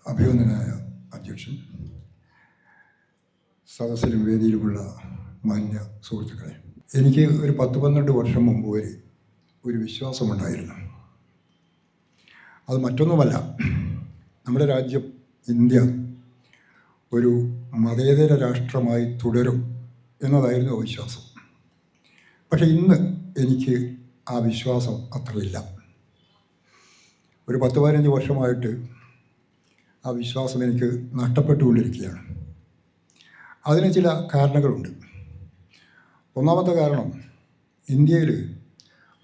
അഭിനന്ദനായ അധ്യക്ഷൻ, സദസ്സിലും വേദിയിലുമുള്ള മാന്യ സുഹൃത്തുക്കളെ, എനിക്ക് ഒരു 10-12 വർഷം മുമ്പ് വരെ ഒരു വിശ്വാസമുണ്ടായിരുന്നു. അത് മറ്റൊന്നുമല്ല, നമ്മുടെ രാജ്യം ഇന്ത്യ ഒരു മതേതര രാഷ്ട്രമായി തുടരും എന്നതായിരുന്നു ആ വിശ്വാസം. പക്ഷേ ഇന്ന് എനിക്ക് ആ വിശ്വാസം അത്രയില്ല. ഒരു 10-15 വർഷമായിട്ട് ആ വിശ്വാസം എനിക്ക് നഷ്ടപ്പെട്ടുകൊണ്ടിരിക്കുകയാണ്. അതിന് ചില കാരണങ്ങളുണ്ട്. ഒന്നാമത്തെ കാരണം, ഇന്ത്യയിൽ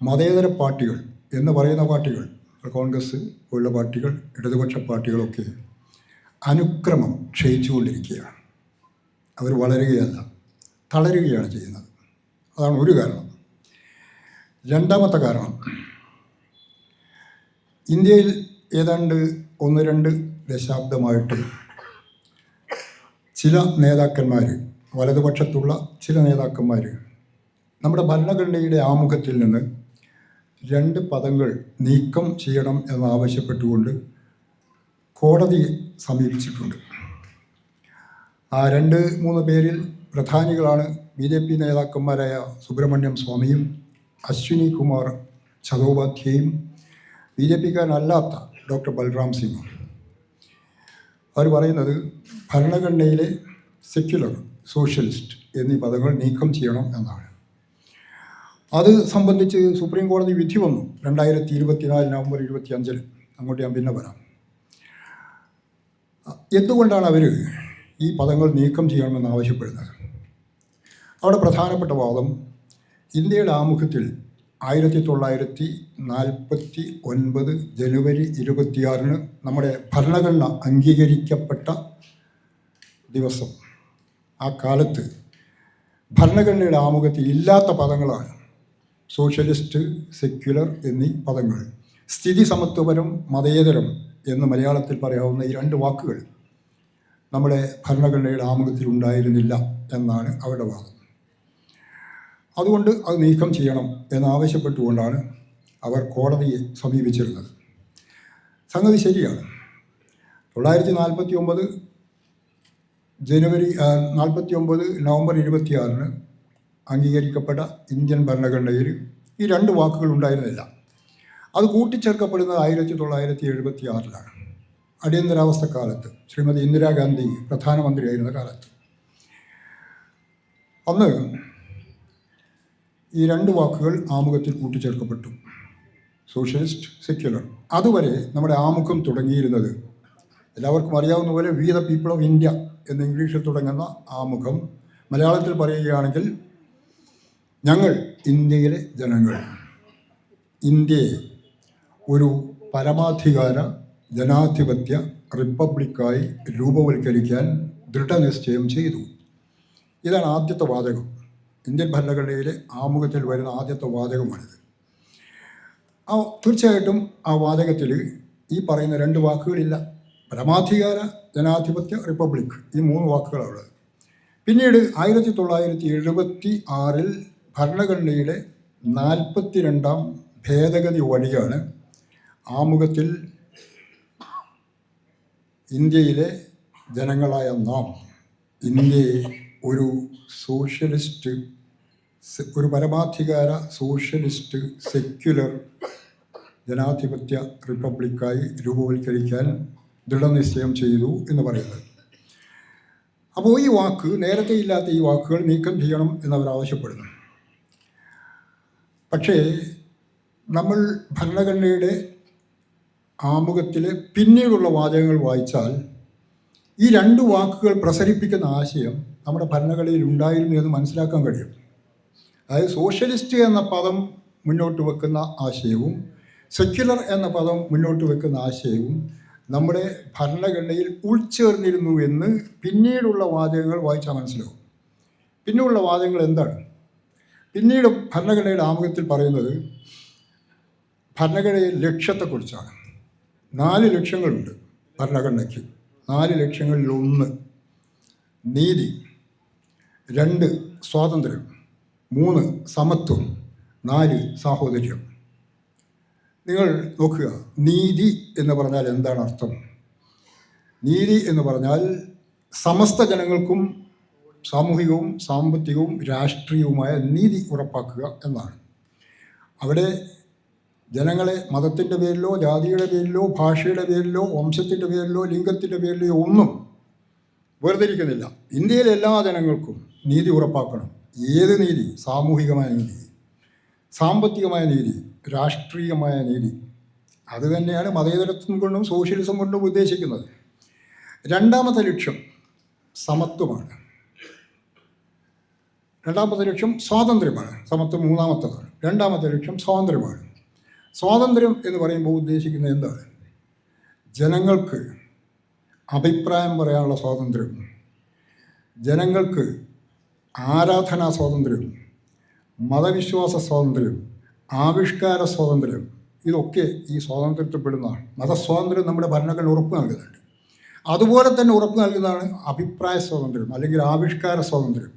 മതേതര പാർട്ടികൾ എന്ന് പറയുന്ന പാർട്ടികൾ, കോൺഗ്രസ് പോലുള്ള പാർട്ടികൾ, ഇടതുപക്ഷ പാർട്ടികളൊക്കെ അനുക്രമം ക്ഷയിച്ചുകൊണ്ടിരിക്കുകയാണ്. അവർ വളരുകയല്ല, തളരുകയാണ് ചെയ്യുന്നത്. അതാണ് ഒരു കാരണം. രണ്ടാമത്തെ കാരണം, ഇന്ത്യയിൽ ഏതാണ്ട് 1-2 ദശാബ്ദമായിട്ട് ചില നേതാക്കന്മാർ, വലതുപക്ഷത്തുള്ള ചില നേതാക്കന്മാർ നമ്മുടെ ഭരണഘടനയുടെ ആമുഖത്തിൽ നിന്ന് 2 പദങ്ങൾ നീക്കം ചെയ്യണം എന്നാവശ്യപ്പെട്ടുകൊണ്ട് കോടതിയെ സമീപിച്ചിട്ടുണ്ട്. ആ 2-3 പേരിൽ പ്രധാനികളാണ് BJP നേതാക്കന്മാരായ സുബ്രഹ്മണ്യം സ്വാമിയും അശ്വിനി കുമാർ ചതോപാധ്യായും BJP-കാരനല്ലാത്ത ഡോക്ടർ ബൽറാം സിംഗും. അവർ പറയുന്നത് ഭരണഘടനയിലെ സെക്യുലർ, സോഷ്യലിസ്റ്റ് എന്നീ പദങ്ങൾ നീക്കം ചെയ്യണം എന്നാണ്. അത് സംബന്ധിച്ച് സുപ്രീം കോടതി വിധി വന്നു 2024 നവംബർ 25. അങ്ങോട്ട് ഞാൻ പിന്നെ വരാം. എന്തുകൊണ്ടാണ് അവർ ഈ പദങ്ങൾ നീക്കം ചെയ്യണമെന്ന് ആവശ്യപ്പെടുന്നത്? അവിടെ പ്രധാനപ്പെട്ട വാദം, ഇന്ത്യയുടെ ആമുഖത്തിൽ 1949 ജനുവരി 26 നമ്മുടെ ഭരണഘടന അംഗീകരിക്കപ്പെട്ട ദിവസം, ആ കാലത്ത് ഭരണഘടനയുടെ ആമുഖത്തിൽ ഇല്ലാത്ത പദങ്ങളാണ് സോഷ്യലിസ്റ്റ്, സെക്യുലർ എന്നീ പദങ്ങൾ. സ്ഥിതി സമത്വപരം, മതേതരം എന്ന് മലയാളത്തിൽ പറയാവുന്ന ഈ 2 വാക്കുകൾ നമ്മുടെ ഭരണഘടനയുടെ ആമുഖത്തിൽ ഉണ്ടായിരുന്നില്ല എന്നാണ് അവരുടെ വാദം. അതുകൊണ്ട് അത് നീക്കം ചെയ്യണം എന്നാവശ്യപ്പെട്ടുകൊണ്ടാണ് അവർ കോടതിയെ സമീപിച്ചിരുന്നത്. സംഗതി ശരിയാണ്. 1949 നവംബർ 26 അംഗീകരിക്കപ്പെട്ട ഇന്ത്യൻ ഭരണഘടനയിൽ ഈ 2 വാക്കുകൾ ഉണ്ടായിരുന്നില്ല. അത് കൂട്ടിച്ചേർക്കപ്പെടുന്നത് 1976 അടിയന്തരാവസ്ഥ കാലത്ത്, ശ്രീമതി ഇന്ദിരാഗാന്ധി പ്രധാനമന്ത്രിയായിരുന്ന കാലത്ത്. അന്ന് ഈ 2 വാക്കുകൾ ആമുഖത്തിൽ കൂട്ടിച്ചേർക്കപ്പെട്ടു, സോഷ്യലിസ്റ്റ്, സെക്യുലർ. അതുവരെ നമ്മുടെ ആമുഖം തുടങ്ങിയിരുന്നത് എല്ലാവർക്കും അറിയാവുന്ന പോലെ we the people of India എന്ന് ഇംഗ്ലീഷിൽ തുടങ്ങുന്ന ആമുഖം മലയാളത്തിൽ പറയുകയാണെങ്കിൽ ഞങ്ങൾ ഇന്ത്യയിലെ ജനങ്ങൾ ഇന്ത്യയെ ഒരു പരമാധികാര ജനാധിപത്യ റിപ്പബ്ലിക്കായി രൂപവൽക്കരിക്കാൻ ദൃഢനിശ്ചയം ചെയ്തു. ഇതാണ് ആദ്യത്തെ വാചകം. ഇന്ത്യൻ ഭരണഘടനയിലെ ആമുഖത്തിൽ വരുന്ന ആദ്യത്തെ വാചകമാണിത്. തീർച്ചയായിട്ടും ആ വാചകത്തിൽ ഈ പറയുന്ന 2 വാക്കുകളില്ല. പരമാധികാര ജനാധിപത്യ റിപ്പബ്ലിക്, ഈ 3 വാക്കുകളാണ്. പിന്നീട് 1976 ഭരണഘടനയുടെ 42ാം ഭേദഗതി വഴിയാണ് ആമുഖത്തിൽ ഇന്ത്യയിലെ ജനങ്ങളായ നാം ഇന്ത്യയെ ഒരു സോഷ്യലിസ്റ്റ്, ഒരു പരമാധികാര സോഷ്യലിസ്റ്റ്, സെക്യുലർ ജനാധിപത്യ റിപ്പബ്ലിക്കായി രൂപവൽക്കരിക്കാൻ ദൃഢനിശ്ചയം ചെയ്തു എന്ന് പറയുന്നത്. അപ്പോൾ ഈ വാക്ക്, നേരത്തെ ഇല്ലാത്ത ഈ വാക്കുകൾ നീക്കം ചെയ്യണം എന്നവർ ആവശ്യപ്പെടുന്നു. പക്ഷേ നമ്മൾ ഭരണഘടനയുടെ ആമുഖത്തിലെ പിന്നീടുള്ള വാചകങ്ങൾ വായിച്ചാൽ ഈ 2 വാക്കുകൾ പ്രസരിപ്പിക്കുന്ന ആശയം നമ്മുടെ ഭരണഘടനയിൽ ഉണ്ടായിരുന്നു എന്ന് മനസ്സിലാക്കാൻ കഴിയും. അതായത് സോഷ്യലിസ്റ്റ് എന്ന പദം മുന്നോട്ട് വെക്കുന്ന ആശയവും സെക്യുലർ എന്ന പദം മുന്നോട്ട് വെക്കുന്ന ആശയവും നമ്മുടെ ഭരണഘടനയിൽ ഉൾച്ചേർന്നിരുന്നു എന്ന് പിന്നീടുള്ള വാചകങ്ങൾ വായിച്ചാൽ മനസ്സിലാവും. പിന്നീടുള്ള വാചകങ്ങൾ എന്താണ്? പിന്നീട് ഭരണഘടനയുടെ ആമുഖത്തിൽ പറയുന്നത് ഭരണഘടനയുടെ ലക്ഷ്യത്തെക്കുറിച്ചാണ്. 4 ലക്ഷ്യങ്ങളുണ്ട് ഭരണഘടനയ്ക്ക്. 4 ലക്ഷ്യങ്ങളിൽ 1 നീതി, 2 സ്വാതന്ത്ര്യം, 3 സമത്വം, 4 സാഹോദര്യം. നിങ്ങൾ നോക്കുക, നീതി എന്ന് പറഞ്ഞാൽ എന്താണ് അർത്ഥം? നീതി എന്ന് പറഞ്ഞാൽ സമസ്ത ജനങ്ങൾക്കും സാമൂഹികവും സാമ്പത്തികവും രാഷ്ട്രീയവുമായ നീതി ഉറപ്പാക്കുക എന്നാണ്. അവിടെ ജനങ്ങളെ മതത്തിൻ്റെ പേരിലോ ജാതിയുടെ പേരിലോ ഭാഷയുടെ പേരിലോ വംശത്തിൻ്റെ പേരിലോ ലിംഗത്തിൻ്റെ പേരിലോ ഒന്നും വേർതിരിക്കുന്നില്ല. ഇന്ത്യയിലെ എല്ലാ ജനങ്ങൾക്കും നീതി ഉറപ്പാക്കണം. ഏത് നീതി? സാമൂഹികമായ നീതി, സാമ്പത്തികമായ നീതി, രാഷ്ട്രീയമായ നീതി. അത് തന്നെയാണ് മതേതരത്വം കൊണ്ടും സോഷ്യലിസം കൊണ്ടും ഉദ്ദേശിക്കുന്നത്. രണ്ടാമത്തെ ലക്ഷ്യം സമത്വമാണ്. രണ്ടാമത്തെ ലക്ഷ്യം സ്വാതന്ത്ര്യമാണ്. സമത്വം മൂന്നാമത്തതാണ്. രണ്ടാമത്തെ ലക്ഷ്യം സ്വാതന്ത്ര്യമാണ്. സ്വാതന്ത്ര്യം എന്ന് പറയുമ്പോൾ ഉദ്ദേശിക്കുന്നത് എന്താണ്? ജനങ്ങൾക്ക് അഭിപ്രായം പറയാനുള്ള സ്വാതന്ത്ര്യം, ജനങ്ങൾക്ക് ആരാധനാ സ്വാതന്ത്ര്യം, മതവിശ്വാസ സ്വാതന്ത്ര്യം, ആവിഷ്കാര സ്വാതന്ത്ര്യം, ഇതൊക്കെ ഈ സ്വാതന്ത്ര്യത്തിൽപ്പെടുന്നതാണ്. മതസ്വാതന്ത്ര്യം നമ്മുടെ ഭരണഘടന ഉറപ്പ് നൽകുന്നുണ്ട്. അതുപോലെ തന്നെ ഉറപ്പ് നൽകുന്നതാണ് അഭിപ്രായ സ്വാതന്ത്ര്യം അല്ലെങ്കിൽ ആവിഷ്കാര സ്വാതന്ത്ര്യം.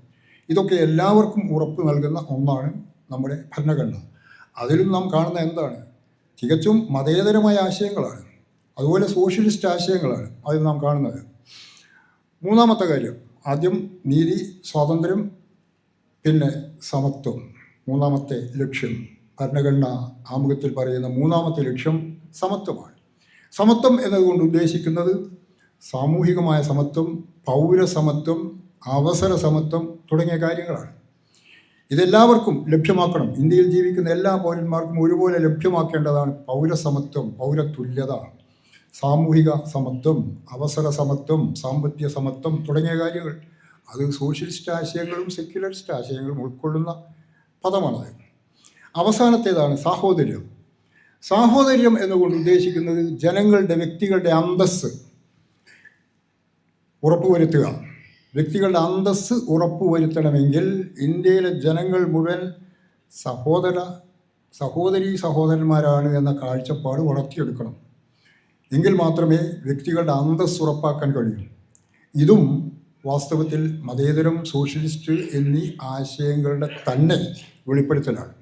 ഇതൊക്കെ എല്ലാവർക്കും ഉറപ്പ് നൽകുന്ന ഒന്നാണ് നമ്മുടെ ഭരണഘടന. അതിലും നാം കാണുന്ന എന്താണ്? തികച്ചും മതേതരമായ ആശയങ്ങളാണ്, അതുപോലെ സോഷ്യലിസ്റ്റ് ആശയങ്ങളാണ് അതിൽ നാം കാണുന്നത്. മൂന്നാമത്തെ കാര്യം, ആദ്യം നീതി, സ്വാതന്ത്ര്യം, പിന്നെ സമത്വം. മൂന്നാമത്തെ ലക്ഷ്യം, ഭരണഘടന ആമുഖത്തിൽ പറയുന്ന മൂന്നാമത്തെ ലക്ഷ്യം സമത്വമാണ്. സമത്വം എന്നതുകൊണ്ട് ഉദ്ദേശിക്കുന്നത് സാമൂഹികമായ സമത്വം, പൗരസമത്വം, അവസര സമത്വം തുടങ്ങിയ കാര്യങ്ങളാണ്. ഇതെല്ലാവർക്കും ലഭ്യമാക്കണം. ഇന്ത്യയിൽ ജീവിക്കുന്ന എല്ലാ പൗരന്മാർക്കും ഒരുപോലെ ലഭ്യമാക്കേണ്ടതാണ് പൗരസമത്വം, പൗരതുല്യത, സാമൂഹിക സമത്വം, അവസര സമത്വം, സാമ്പത്തിക സമത്വം തുടങ്ങിയ കാര്യങ്ങൾ. അത് സോഷ്യലിസ്റ്റ് ആശയങ്ങളും സെക്യുലറിസ്റ്റ് ആശയങ്ങളും ഉൾക്കൊള്ളുന്ന പദമാണത്. അവസാനത്തേതാണ് സാഹോദര്യം. സാഹോദര്യം എന്നുകൊണ്ട് ഉദ്ദേശിക്കുന്നത് ജനങ്ങളുടെ, വ്യക്തികളുടെ അന്തസ്സ് ഉറപ്പുവരുത്തുക. വ്യക്തികളുടെ അന്തസ്സ് ഉറപ്പുവരുത്തണമെങ്കിൽ ഇന്ത്യയിലെ ജനങ്ങൾ മുഴുവൻ സഹോദരീ സഹോദരന്മാരാണ് എന്ന കാഴ്ചപ്പാട് വളർത്തിയെടുക്കണം. എങ്കിൽ മാത്രമേ വ്യക്തികളുടെ അന്തസ്സ് ഉറപ്പാക്കാൻ കഴിയൂ. ഇതും വാസ്തവത്തിൽ മതേതരം, സോഷ്യലിസ്റ്റ് എന്നീ ആശയങ്ങളുടെ തന്നെ വെളിപ്പെടുത്തലാണ്.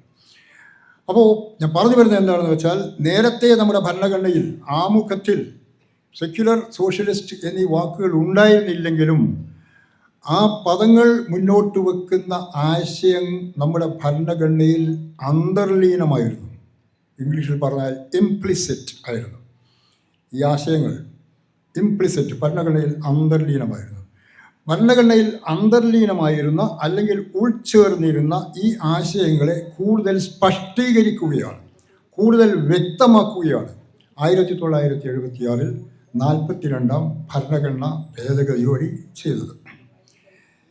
അപ്പോൾ ഞാൻ പറഞ്ഞു വരുന്നത് എന്താണെന്ന് വെച്ചാൽ, നേരത്തെ നമ്മുടെ ഭരണഘടനയിൽ ആമുഖത്തിൽ സെക്യുലർ, സോഷ്യലിസ്റ്റ് എന്നീ വാക്കുകൾ ഉണ്ടായിരുന്നില്ലെങ്കിലും ആ പദങ്ങൾ മുന്നോട്ട് വെക്കുന്ന ആശയം നമ്മുടെ ഭരണഘടനയിൽ അന്തർലീനമായിരുന്നു. ഇംഗ്ലീഷിൽ പറഞ്ഞാൽ ഇംപ്ലിസിറ്റ് ആയിരുന്നു. ഈ ആശയങ്ങൾ ഇംപ്ലിസിറ്റ് ഭരണഘടനയിൽ അന്തർലീനമായിരുന്നു. ഭരണഘടനയിൽ അന്തർലീനമായിരുന്ന അല്ലെങ്കിൽ ഉൾച്ചേർന്നിരുന്ന ഈ ആശയങ്ങളെ കൂടുതൽ സ്പഷ്ടീകരിക്കുകയാണ്, കൂടുതൽ വ്യക്തമാക്കുകയാണ് 1976 42-ാം ഭരണഘടന ഭേദഗതി വഴി ചെയ്തത്.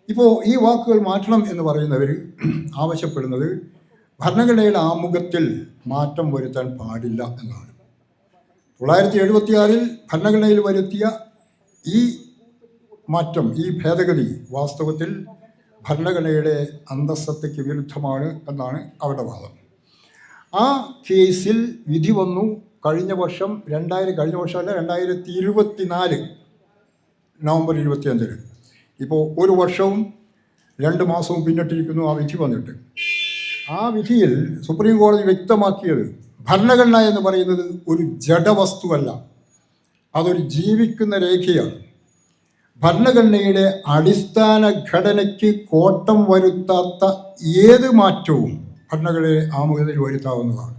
ഇപ്പോൾ ഈ വാക്കുകൾ മാറ്റണം എന്ന് പറയുന്നവർ ആവശ്യപ്പെടുന്നത് ഭരണഘടനയുടെ ആമുഖത്തിൽ മാറ്റം വരുത്താൻ പാടില്ല എന്നാണ്. 1976 ഭരണഘടനയിൽ വരുത്തിയ ഈ മാറ്റം, ഈ ഭേദഗതി വാസ്തവത്തിൽ ഭരണഘടനയുടെ അന്തസ്സത്തയ്ക്ക് വിരുദ്ധമാണ് എന്നാണ് അവരുടെ വാദം. ആ കേസിൽ വിധി വന്നു കഴിഞ്ഞ വർഷം 2024 നവംബർ 25. ഇപ്പോൾ 1 വർഷവും 2 മാസവും പിന്നിട്ടിരിക്കുന്നു ആ വിധി വന്നിട്ട്. ആ വിധിയിൽ സുപ്രീം കോടതി വ്യക്തമാക്കിയത് ഭരണഘടന എന്ന് പറയുന്നത് ഒരു ജഡവസ്തുവല്ല, അതൊരു ജീവിക്കുന്ന രേഖയാണ്. ഭരണഘടനയുടെ അടിസ്ഥാന ഘടനയ്ക്ക് കോട്ടം വരുത്താത്ത ഏത് മാറ്റവും ഭരണഘടനയെ ആമുഖത്തിൽ വരുത്താവുന്നതാണ്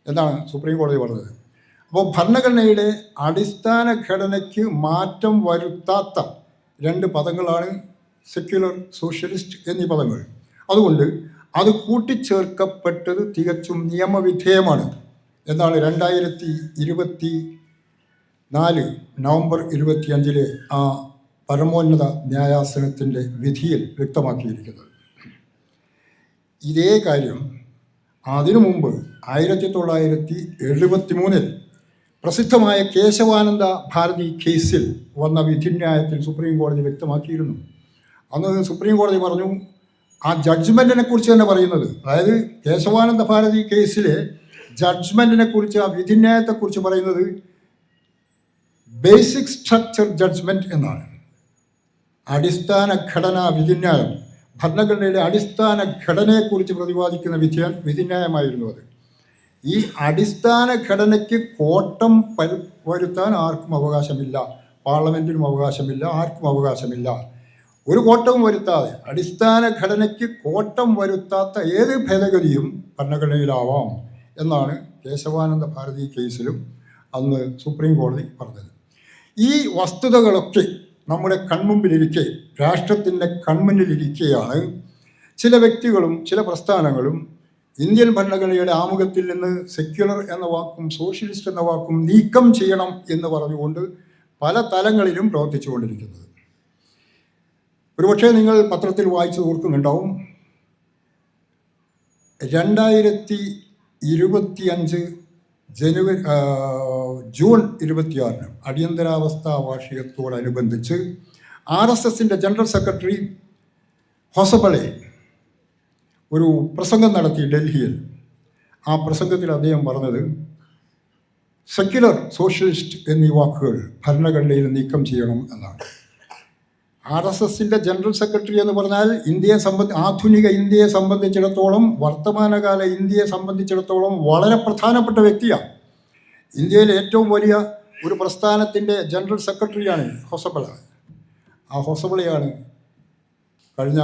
എന്നാണ് സുപ്രീം കോടതി പറഞ്ഞത്. അപ്പോൾ ഭരണഘടനയുടെ അടിസ്ഥാന ഘടനയ്ക്ക് മാറ്റം വരുത്താത്ത 2 പദങ്ങളാണ് സെക്യുലർ, സോഷ്യലിസ്റ്റ് എന്നീ പദങ്ങൾ. അതുകൊണ്ട് അത് കൂട്ടിച്ചേർക്കപ്പെട്ടത് തികച്ചും നിയമവിധേയമാണ് എന്നാണ് 2024 നവംബർ 25 ആ പരമോന്നത ന്യായാസനത്തിൻ്റെ വിധിയിൽ വ്യക്തമാക്കിയിരിക്കുന്നത്. ഇതേ കാര്യം അതിനു മുമ്പ് 1973 പ്രസിദ്ധമായ കേശവാനന്ദ ഭാരതി കേസിൽ വന്ന വിധിന്യായത്തിൽ സുപ്രീം കോടതി വ്യക്തമാക്കിയിരുന്നു. അന്ന് സുപ്രീം കോടതി പറഞ്ഞു, ആ ജഡ്ജ്മെൻറ്റിനെ കുറിച്ച് തന്നെ പറയുന്നത്, അതായത് കേശവാനന്ദ ഭാരതി കേസിലെ ജഡ്ജ്മെൻറ്റിനെ കുറിച്ച്, ആ വിധിന്യായത്തെക്കുറിച്ച് പറയുന്നത് ബേസിക് സ്ട്രക്ചർ ജഡ്ജ്മെൻറ്റ് എന്നാണ്. അടിസ്ഥാന ഘടനാ വിധിന്യായം, ഭരണഘടനയുടെ അടിസ്ഥാന ഘടനയെക്കുറിച്ച് പ്രതിപാദിക്കുന്ന വിധിന്യായമായിരുന്നു അത്. ഈ അടിസ്ഥാന ഘടനയ്ക്ക് കോട്ടം വരുത്താൻ ആർക്കും അവകാശമില്ല. പാർലമെൻറ്റിനും അവകാശമില്ല, ആർക്കും അവകാശമില്ല. ഒരു കോട്ടവും വരുത്താതെ, അടിസ്ഥാന ഘടനയ്ക്ക് കോട്ടം വരുത്താത്ത ഏത് ഭേദഗതിയും ഭരണഘടനയിലാവാം എന്നാണ് കേശവാനന്ദ ഭാരതി കേസിലും അന്ന് സുപ്രീം കോടതി പറഞ്ഞത്. ഈ വസ്തുതകളൊക്കെ നമ്മുടെ കൺമുമ്പിലിരിക്കെ, രാഷ്ട്രത്തിൻ്റെ കൺമുന്നിലിരിക്കെയാണ് ചില വ്യക്തികളും ചില പ്രസ്ഥാനങ്ങളും ഇന്ത്യൻ ഭരണഘടനയുടെ ആമുഖത്തിൽ നിന്ന് സെക്യുലർ എന്ന വാക്കും സോഷ്യലിസ്റ്റ് എന്ന വാക്കും നീക്കം ചെയ്യണം എന്ന് പറഞ്ഞുകൊണ്ട് പല തലങ്ങളിലും പ്രവർത്തിച്ചു കൊണ്ടിരിക്കുന്നത്. ഒരുപക്ഷെ നിങ്ങൾ പത്രത്തിൽ വായിച്ചു ഓർക്കുന്നുണ്ടാവും, 2025 ജൂൺ 26 അടിയന്തരാവസ്ഥ വാർഷികത്തോടനുബന്ധിച്ച് RSSൻ്റെ ജനറൽ സെക്രട്ടറി ഹൊസബളെ ഒരു പ്രസംഗം നടത്തി ഡൽഹിയിൽ. ആ പ്രസംഗത്തിൽ അദ്ദേഹം പറഞ്ഞത് സെക്യുലർ, സോഷ്യലിസ്റ്റ് എന്നീ വാക്കുകൾ ഭരണഘടനയിൽ നീക്കം ചെയ്യണം എന്നാണ്. RSSൻ്റെ ജനറൽ സെക്രട്ടറി എന്ന് പറഞ്ഞാൽ ആധുനിക ഇന്ത്യയെ സംബന്ധിച്ചിടത്തോളം, വർത്തമാനകാല ഇന്ത്യയെ സംബന്ധിച്ചിടത്തോളം വളരെ പ്രധാനപ്പെട്ട വ്യക്തിയാണ്. ഇന്ത്യയിലെ ഏറ്റവും വലിയ ഒരു പ്രസ്ഥാനത്തിൻ്റെ ജനറൽ സെക്രട്ടറിയാണ് ഹൊസബള. ആ ഹൊസബളയാണ് കഴിഞ്ഞ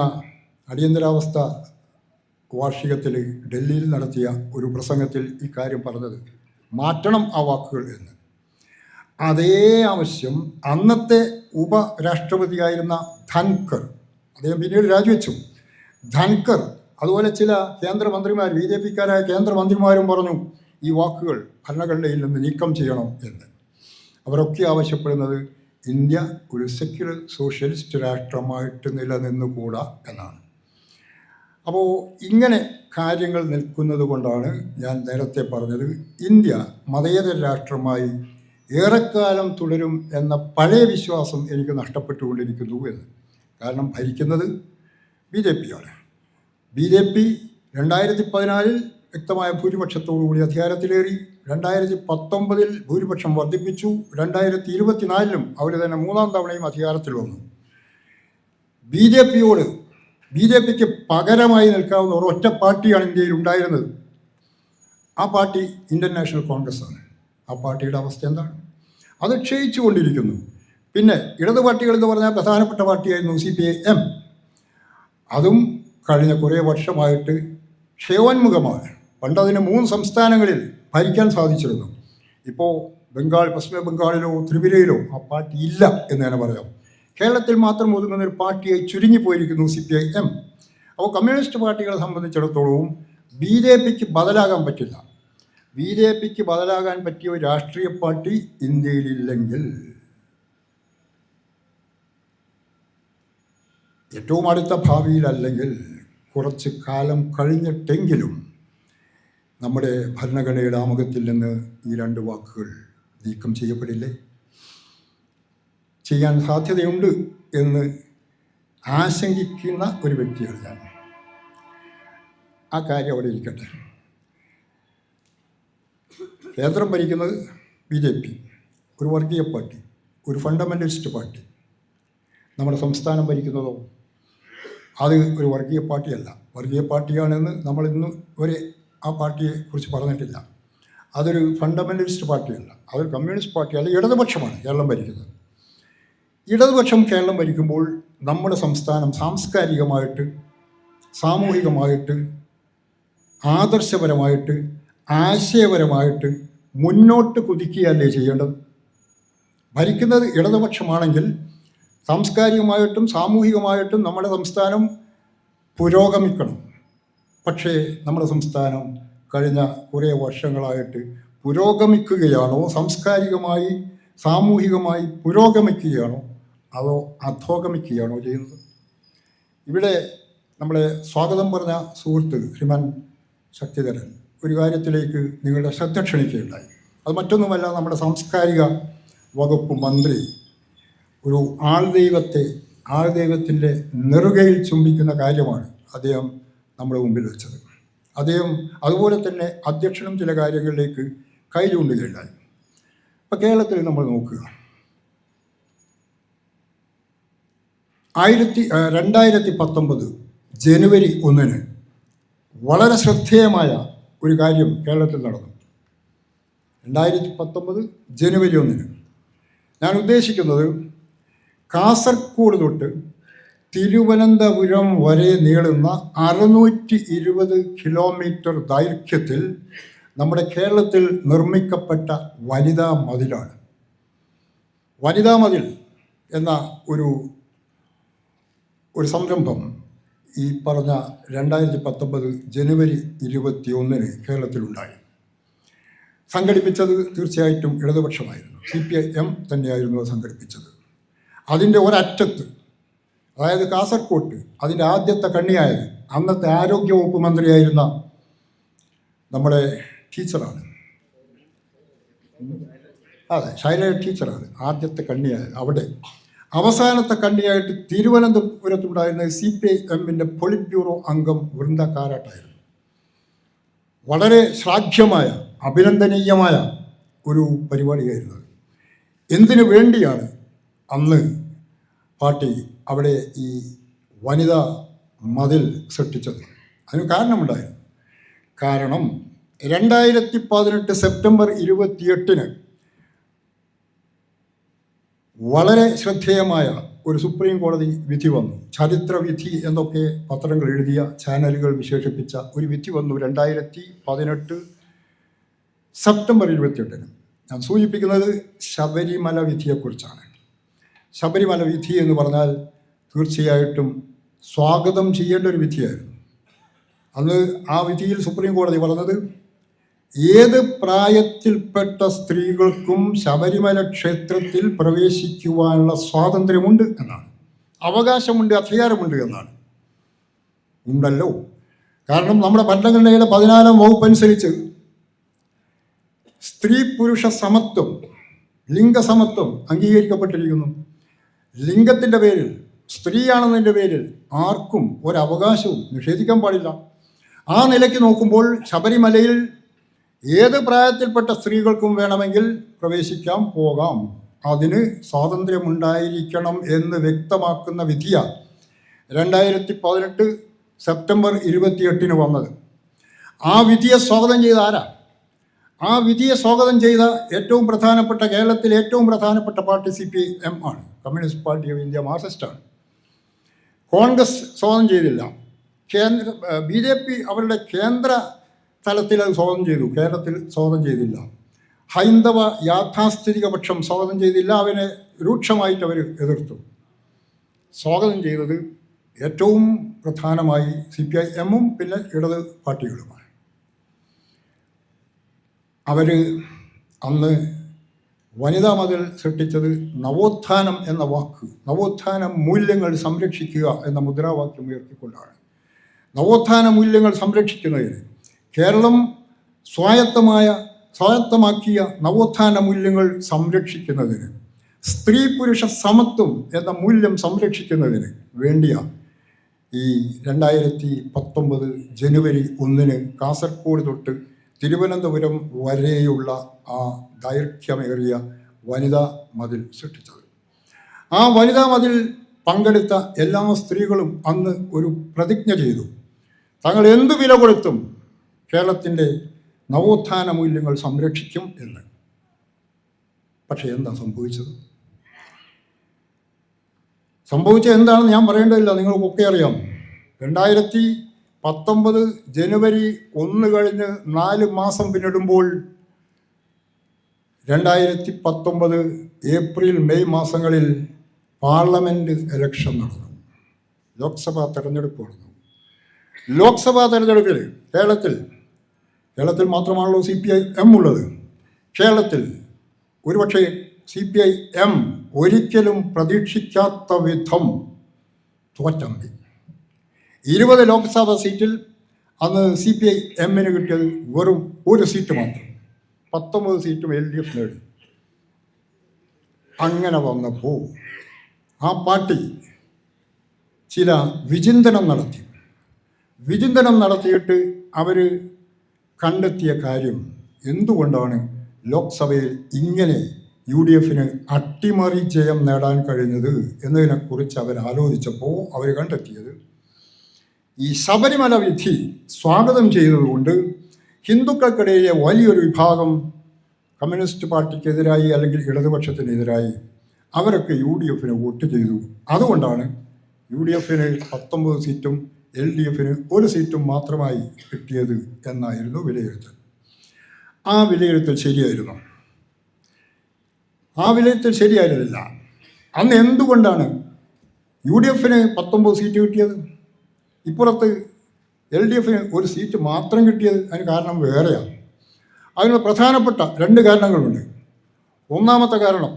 അടിയന്തരാവസ്ഥ വാർഷികത്തിൽ ഡൽഹിയിൽ നടത്തിയ ഒരു പ്രസംഗത്തിൽ ഇക്കാര്യം പറഞ്ഞത്. മാറ്റണം ആ വാക്കുകൾ എന്ന്. അതേ ആവശ്യം അന്നത്തെ ഉപരാഷ്ട്രപതിയായിരുന്ന ധൻകർ, അദ്ദേഹം പിന്നീട് രാജിവെച്ചു, ധൻകർ, അതുപോലെ ചില കേന്ദ്രമന്ത്രിമാർ, BJP-ക്കാരായ കേന്ദ്രമന്ത്രിമാരും പറഞ്ഞു ഈ വാക്കുകൾ ഭരണഘടനയിൽ നിന്ന് നീക്കം ചെയ്യണം എന്ന്. അവരൊക്കെ ആവശ്യപ്പെടുന്നത് ഇന്ത്യ ഒരു സെക്യുലർ സോഷ്യലിസ്റ്റ് രാഷ്ട്രമായിട്ട് നിലനിന്നുകൂടാ എന്നാണ്. അപ്പോൾ ഇങ്ങനെ കാര്യങ്ങൾ നിൽക്കുന്നത് കൊണ്ടാണ് ഞാൻ നേരത്തെ പറഞ്ഞത് ഇന്ത്യ മതേതര രാഷ്ട്രമായി ഏറെക്കാലം തുടരും എന്ന പഴയ വിശ്വാസം എനിക്ക് നഷ്ടപ്പെട്ടുകൊണ്ടിരിക്കുന്നു എന്ന്. കാരണം ഭരിക്കുന്നത് BJP-യാണ്. BJP 2014 വ്യക്തമായ ഭൂരിപക്ഷത്തോടുകൂടി അധികാരത്തിലേറി. 2019 ഭൂരിപക്ഷം വർദ്ധിപ്പിച്ചു. 2024 അവർ തന്നെ 3ാം തവണയും അധികാരത്തിൽ വന്നു. BJPക്ക് പകരമായി നിൽക്കാവുന്ന ഒരൊറ്റ പാർട്ടിയാണ് ഇന്ത്യയിൽ ഉണ്ടായിരുന്നത്. ആ പാർട്ടി ഇന്ത്യൻ നാഷണൽ കോൺഗ്രസ് ആണ്. ആ പാർട്ടിയുടെ അവസ്ഥ എന്താണ്? അത് ക്ഷയിച്ചു കൊണ്ടിരിക്കുന്നു. പിന്നെ ഇടത് പാർട്ടികൾ എന്ന് പറഞ്ഞാൽ പ്രധാനപ്പെട്ട പാർട്ടിയായിരുന്നു CPIM. അതും കഴിഞ്ഞ കുറേ വർഷമായിട്ട് ക്ഷയോന്മുഖമാണ്. പണ്ടതിന് 3 സംസ്ഥാനങ്ങളിൽ ഭരിക്കാൻ സാധിച്ചിരുന്നു. ഇപ്പോൾ പശ്ചിമ ബംഗാളിലോ ത്രിപുരയിലോ ആ പാർട്ടി ഇല്ല എന്ന് തന്നെ പറയാം. കേരളത്തിൽ മാത്രം ഒതുങ്ങുന്ന ഒരു പാർട്ടിയായി ചുരുങ്ങിപ്പോയിരിക്കുന്നു CPIM. അപ്പോൾ കമ്മ്യൂണിസ്റ്റ് പാർട്ടികളെ സംബന്ധിച്ചിടത്തോളവും BJPക്ക് ബദലാകാൻ പറ്റില്ല. BJPക്ക് ബദലാകാൻ പറ്റിയ ഒരു രാഷ്ട്രീയ പാർട്ടി ഇന്ത്യയിലില്ലെങ്കിൽ ഏറ്റവും അടുത്ത ഭാവിയിലല്ലെങ്കിൽ കുറച്ച് കാലം കഴിഞ്ഞിട്ടെങ്കിലും നമ്മുടെ ഭരണഘടനയുടെ ആമുഖത്തിൽ നിന്ന് ഈ 2 വാക്കുകൾ നീക്കം ചെയ്യപ്പെടില്ലേ? ചെയ്യാൻ സാധ്യതയുണ്ട് എന്ന് ആശങ്കിക്കുന്ന ഒരു വ്യക്തിയാണ് ഞാൻ. ആ കാര്യം അവിടെ ഇരിക്കട്ടെ. കേന്ദ്രം ഭരിക്കുന്നത് BJP, ഒരു വർഗീയ പാർട്ടി, ഒരു ഫണ്ടമെൻ്റലിസ്റ്റ് പാർട്ടി. നമ്മുടെ സംസ്ഥാനം ഭരിക്കുന്നതോ അത് ഒരു വർഗീയ പാർട്ടിയല്ല. വർഗീയ പാർട്ടിയാണെന്ന് നമ്മളിന്ന് വരെ ആ പാർട്ടിയെ കുറിച്ച് പറഞ്ഞിട്ടില്ല. അതൊരു ഫണ്ടമെൻ്റലിസ്റ്റ് പാർട്ടിയല്ല, അതൊരു കമ്മ്യൂണിസ്റ്റ് പാർട്ടിയല്ല, ഇടതുപക്ഷമാണ് കേരളം ഭരിക്കുന്നത്. ഇടതുപക്ഷം കേരളം ഭരിക്കുമ്പോൾ നമ്മുടെ സംസ്ഥാനം സാംസ്കാരികമായിട്ട്, സാമൂഹികമായിട്ട്, ആദർശപരമായിട്ട്, ആശയപരമായിട്ട് മുന്നോട്ട് കുതിക്കുകയല്ലേ ചെയ്യേണ്ടത്? ഭരിക്കുന്നത് ഇടതുപക്ഷമാണെങ്കിൽ സാംസ്കാരികമായിട്ടും സാമൂഹികമായിട്ടും നമ്മുടെ സംസ്ഥാനം പുരോഗമിക്കണം. പക്ഷേ നമ്മുടെ സംസ്ഥാനം കഴിഞ്ഞ കുറേ വർഷങ്ങളായിട്ട് പുരോഗമിക്കുകയാണോ, സാംസ്കാരികമായി സാമൂഹികമായി പുരോഗമിക്കുകയാണോ അതോ അധോഗമിക്കുകയാണോ ചെയ്യുന്നത്? ഇവിടെ നമ്മളെ സ്വാഗതം പറഞ്ഞ സുഹൃത്ത് ശ്രീമാൻ ശക്തിധരൻ ഒരു കാര്യത്തിലേക്ക് നിങ്ങളുടെ ശ്രദ്ധ ക്ഷണിക്കുകയുണ്ടായി. അത് മറ്റൊന്നുമല്ല, നമ്മുടെ സാംസ്കാരിക വകുപ്പ് മന്ത്രി ഒരു ആൾദൈവത്തിൻ്റെ നെറുകയിൽ ചുംബിക്കുന്ന കാര്യമാണ് അദ്ദേഹം നമ്മുടെ മുമ്പിൽ വെച്ചത്. അദ്ദേഹം അതുപോലെ തന്നെ അധ്യക്ഷനും ചില കാര്യങ്ങളിലേക്ക് കൈ ചൂണ്ടുകയുണ്ടായി. ഇപ്പം കേരളത്തിൽ നമ്മൾ നോക്കുക, 2019 ജനുവരി 1 വളരെ ശ്രദ്ധേയമായ ഒരു കാര്യം കേരളത്തിൽ നടന്നു. 2019 ജനുവരി 1 ഞാൻ ഉദ്ദേശിക്കുന്നത് കാസർഗോഡ് തൊട്ട് തിരുവനന്തപുരം വരെ നീളുന്ന 620 കിലോമീറ്റർ ദൈർഘ്യത്തിൽ നമ്മുടെ കേരളത്തിൽ നിർമ്മിക്കപ്പെട്ട വനിതാ മതിലാണ്. വനിതാ മതിൽ എന്ന ഒരു സംരംഭം ഈ പറഞ്ഞ 2019 ജനുവരി 21 കേരളത്തിലുണ്ടായി. സംഘടിപ്പിച്ചത് തീർച്ചയായിട്ടും ഇടതുപക്ഷമായിരുന്നു. CPIM തന്നെയായിരുന്നു അത് സംഘടിപ്പിച്ചത്. അതിൻ്റെ ഒരറ്റത്ത്, അതായത് കാസർഗോട്ട്, അതിൻ്റെ ആദ്യത്തെ കണ്ണിയായത് അന്നത്തെ ആരോഗ്യവകുപ്പ് മന്ത്രിയായിരുന്ന നമ്മുടെ ടീച്ചറാണ്. അതെ, ശൈലജ ടീച്ചറാണ് ആദ്യത്തെ കണ്ണിയായത്. അവിടെ അവസാനത്തെ കണ്ണിയായിട്ട് തിരുവനന്തപുരത്തുണ്ടായിരുന്ന CPIM പൊളിറ്റ് ബ്യൂറോ അംഗം വൃന്ദ കാരാട്ടായിരുന്നു. വളരെ ശ്ലാഘ്യമായ, അഭിനന്ദനീയമായ ഒരു പരിപാടിയായിരുന്നു. എന്തിനു വേണ്ടിയാണ് അന്ന് പാർട്ടി അവിടെ ഈ വനിതാ മതിൽ സൃഷ്ടിച്ചത്? അതിന് കാരണമുണ്ടായിരുന്നു. കാരണം 2018 സെപ്റ്റംബർ 28 വളരെ ശ്രദ്ധേയമായ ഒരു സുപ്രീം കോടതി വിധി വന്നു. ചരിത്രവിധി എന്നൊക്കെ പത്രങ്ങൾ എഴുതിയ, ചാനലുകൾ വിശേഷിപ്പിച്ച ഒരു വിധി വന്നു 2018 സെപ്റ്റംബർ 28. ഞാൻ സൂചിപ്പിക്കുന്നത് ശബരിമല വിധിയെക്കുറിച്ചാണ്. ശബരിമല വിധി എന്ന് പറഞ്ഞാൽ തീർച്ചയായിട്ടും സ്വാഗതം ചെയ്യേണ്ട ഒരു വിധിയായിരുന്നു. അന്ന് ആ വിധിയിൽ സുപ്രീം കോടതി പറഞ്ഞത് ഏത് പ്രായത്തിൽപ്പെട്ട സ്ത്രീകൾക്കും ശബരിമല ക്ഷേത്രത്തിൽ പ്രവേശിക്കുവാനുള്ള സ്വാതന്ത്ര്യമുണ്ട് എന്നാണ്. അവകാശമുണ്ട്, അധികാരമുണ്ട് എന്നാണ്. ഉണ്ടല്ലോ. കാരണം നമ്മുടെ ഭരണഘടനയുടെ 14-ാം വകുപ്പ് അനുസരിച്ച് സ്ത്രീ പുരുഷ സമത്വം, ലിംഗസമത്വം അംഗീകരിക്കപ്പെട്ടിരിക്കുന്നു. ലിംഗത്തിൻ്റെ പേരിൽ, സ്ത്രീയാണെന്നതിൻ്റെ പേരിൽ ആർക്കും ഒരവകാശവും നിഷേധിക്കാൻ പാടില്ല. ആ നിലയ്ക്ക് നോക്കുമ്പോൾ ശബരിമലയിൽ ഏത് പ്രായത്തിൽപ്പെട്ട സ്ത്രീകൾക്കും വേണമെങ്കിൽ പ്രവേശിക്കാം, പോകാം. അതിന് സ്വാതന്ത്ര്യമുണ്ടായിരിക്കണം എന്ന് വ്യക്തമാക്കുന്ന വിധിയാണ് 2018 സെപ്റ്റംബർ 28 വന്നത്. ആ വിധിയെ സ്വാഗതം ചെയ്ത ആരാ? ആ വിധിയെ സ്വാഗതം ചെയ്ത ഏറ്റവും പ്രധാനപ്പെട്ട, കേരളത്തിലെ ഏറ്റവും പ്രധാനപ്പെട്ട പാർട്ടി CPIM ആണ്. കമ്മ്യൂണിസ്റ്റ് പാർട്ടി ഓഫ് ഇന്ത്യ, മാർക്സിസ്റ്റാണ്. കോൺഗ്രസ് സ്വാഗതം ചെയ്തില്ല. BJP അവരുടെ കേന്ദ്ര തലത്തിൽ അത് സ്വാഗതം ചെയ്തു, കേരളത്തിൽ സ്വാഗതം ചെയ്തില്ല. ഹൈന്ദവ യാഥാസ്ഥിതിക പക്ഷം സ്വാഗതം ചെയ്തില്ല. അവനെ രൂക്ഷമായിട്ട് അവർ എതിർത്തു. സ്വാഗതം ചെയ്തത് ഏറ്റവും പ്രധാനമായി CPIM പിന്നെ ഇടത് പാർട്ടികളുമാണ്. അവർ അന്ന് വനിതാ മതിൽ സൃഷ്ടിച്ചത് നവോത്ഥാനം എന്ന വാക്ക്, നവോത്ഥാന മൂല്യങ്ങൾ സംരക്ഷിക്കുക എന്ന മുദ്രാവാക്യം ഉയർത്തിക്കൊണ്ടാണ്. നവോത്ഥാന മൂല്യങ്ങൾ സംരക്ഷിക്കുന്നതിന്, കേരളം സ്വായത്തമാക്കിയ നവോത്ഥാന മൂല്യങ്ങൾ സംരക്ഷിക്കുന്നതിന്, സ്ത്രീ പുരുഷ സമത്വം എന്ന മൂല്യം സംരക്ഷിക്കുന്നതിന് വേണ്ടിയാണ് ഈ 2019 ജനുവരി 1 കാസർഗോഡ് തൊട്ട് തിരുവനന്തപുരം വരെയുള്ള ആ ദൈർഘ്യമേറിയ വനിതാ മതിൽ സൃഷ്ടിച്ചത്. ആ വനിതാ മതിൽ പങ്കെടുത്ത എല്ലാ സ്ത്രീകളും അന്ന് ഒരു പ്രതിജ്ഞ ചെയ്തു, തങ്ങൾ എന്ത് വില കൊടുത്തും കേരളത്തിൻ്റെ നവോത്ഥാന മൂല്യങ്ങൾ സംരക്ഷിക്കും എന്ന്. പക്ഷേ എന്താ സംഭവിച്ചത്? സംഭവിച്ചത് എന്താണെന്ന് ഞാൻ പറയേണ്ടതില്ല, നിങ്ങൾക്കൊക്കെ അറിയാം. 2019 ജനുവരി 1 കഴിഞ്ഞ് 4 മാസം പിന്നിടുമ്പോൾ 2019 ഏപ്രിൽ മെയ് മാസങ്ങളിൽ പാർലമെൻറ്റ് ഇലക്ഷൻ നടന്നു, ലോക്സഭാ തെരഞ്ഞെടുപ്പ് നടന്നു. ലോക്സഭാ തെരഞ്ഞെടുപ്പിൽ കേരളത്തിൽ മാത്രമാണല്ലോ CPIM ഉള്ളത്. കേരളത്തിൽ ഒരുപക്ഷെ CPIM ഒരിക്കലും പ്രതീക്ഷിക്കാത്ത വിധം തോറ്റമ്പി. 20 ലോക്സഭാ സീറ്റിൽ അന്ന് CPIM കിട്ടിയത് വെറും 1 സീറ്റ് മാത്രം. 19 സീറ്റും LDF നേടി. അങ്ങനെ വന്നപ്പോൾ ആ പാർട്ടി ചില വിചിന്തനം നടത്തിയിട്ട് അവർ കണ്ടെത്തിയ കാര്യം, എന്തുകൊണ്ടാണ് ലോക്സഭയിൽ ഇങ്ങനെ UDFന് അട്ടിമറി ജയം നേടാൻ കഴിഞ്ഞത് എന്നതിനെക്കുറിച്ച് അവർ ആലോചിച്ചപ്പോൾ അവർ കണ്ടെത്തിയത്, ഈ ശബരിമല വിധി സ്വാഗതം ചെയ്തതുകൊണ്ട് ഹിന്ദുക്കൾക്കിടയിലെ വലിയൊരു വിഭാഗം കമ്മ്യൂണിസ്റ്റ് പാർട്ടിക്കെതിരായി അല്ലെങ്കിൽ ഇടതുപക്ഷത്തിനെതിരായി അവരൊക്കെ UDF വോട്ട് ചെയ്തു. അതുകൊണ്ടാണ് UDF 19 സീറ്റും LDF 1 സീറ്റും മാത്രമായി കിട്ടിയത് എന്നായിരുന്നു വിലയിരുത്തൽ. ആ വിലയിരുത്തൽ ശരിയായിരുന്നു? ആ വിലയിരുത്തൽ ശരിയായിരുന്നില്ല. അന്ന് എന്തുകൊണ്ടാണ് UDF 19 സീറ്റ് കിട്ടിയത്, ഇപ്പുറത്ത് LDF 1 സീറ്റ് മാത്രം കിട്ടിയത്? അതിന് കാരണം വേറെയാണ്. അതിന് പ്രധാനപ്പെട്ട 2 കാരണങ്ങളുണ്ട്. ഒന്നാമത്തെ കാരണം,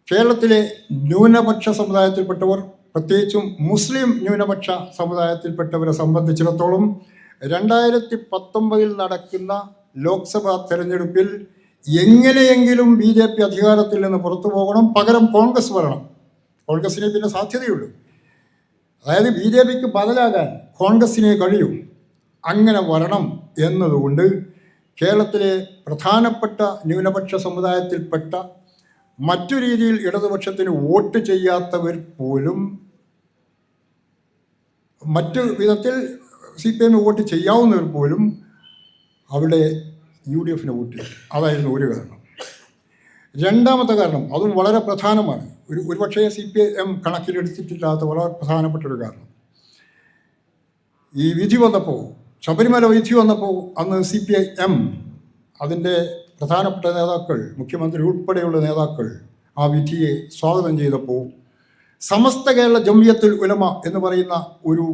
കേരളത്തിലെ ന്യൂനപക്ഷ സമുദായത്തിൽപ്പെട്ടവർ, പ്രത്യേകിച്ചും മുസ്ലിം ന്യൂനപക്ഷ സമുദായത്തിൽപ്പെട്ടവരെ സംബന്ധിച്ചിടത്തോളം 2019 നടക്കുന്ന ലോക്സഭാ തെരഞ്ഞെടുപ്പിൽ എങ്ങനെയെങ്കിലും BJP അധികാരത്തിൽ നിന്ന് പുറത്തു പോകണം, പകരം കോൺഗ്രസ് വരണം. കോൺഗ്രസിനെ പിന്നെ സാധ്യതയുള്ളൂ. അതായത് BJPക്ക് ബദലാകാൻ കോൺഗ്രസിനെ കഴിയും. അങ്ങനെ വരണം എന്നതുകൊണ്ട് കേരളത്തിലെ പ്രധാനപ്പെട്ട ന്യൂനപക്ഷ സമുദായത്തിൽപ്പെട്ട മറ്റു രീതിയിൽ ഇടതുപക്ഷത്തിന് വോട്ട് ചെയ്യാത്തവർ പോലും മറ്റു വിധത്തിൽ CPM വോട്ട് ചെയ്യാവുന്നവർ പോലും അവിടെ UDF വോട്ട് ചെയ്യും. അതായിരുന്നു ഒരു കാരണം. രണ്ടാമത്തെ കാരണം, അതും വളരെ പ്രധാനമാണ്, ഒരുപക്ഷേ CPM കണക്കിലെടുത്തിട്ടില്ലാത്ത വളരെ പ്രധാനപ്പെട്ട ഒരു കാരണം. ഈ വിധി വന്നപ്പോൾ, ശബരിമല വിധി വന്നപ്പോൾ, അന്ന് CPM അതിൻ്റെ പ്രധാനപ്പെട്ട നേതാക്കൾ, മുഖ്യമന്ത്രി ഉൾപ്പെടെയുള്ള നേതാക്കൾ ആ വിധിയെ സ്വാഗതം ചെയ്തപ്പോൾ സമസ്ത കേരള ജംഇയ്യത്തുൽ ഉലമ എന്ന് പറയുന്ന ഒരു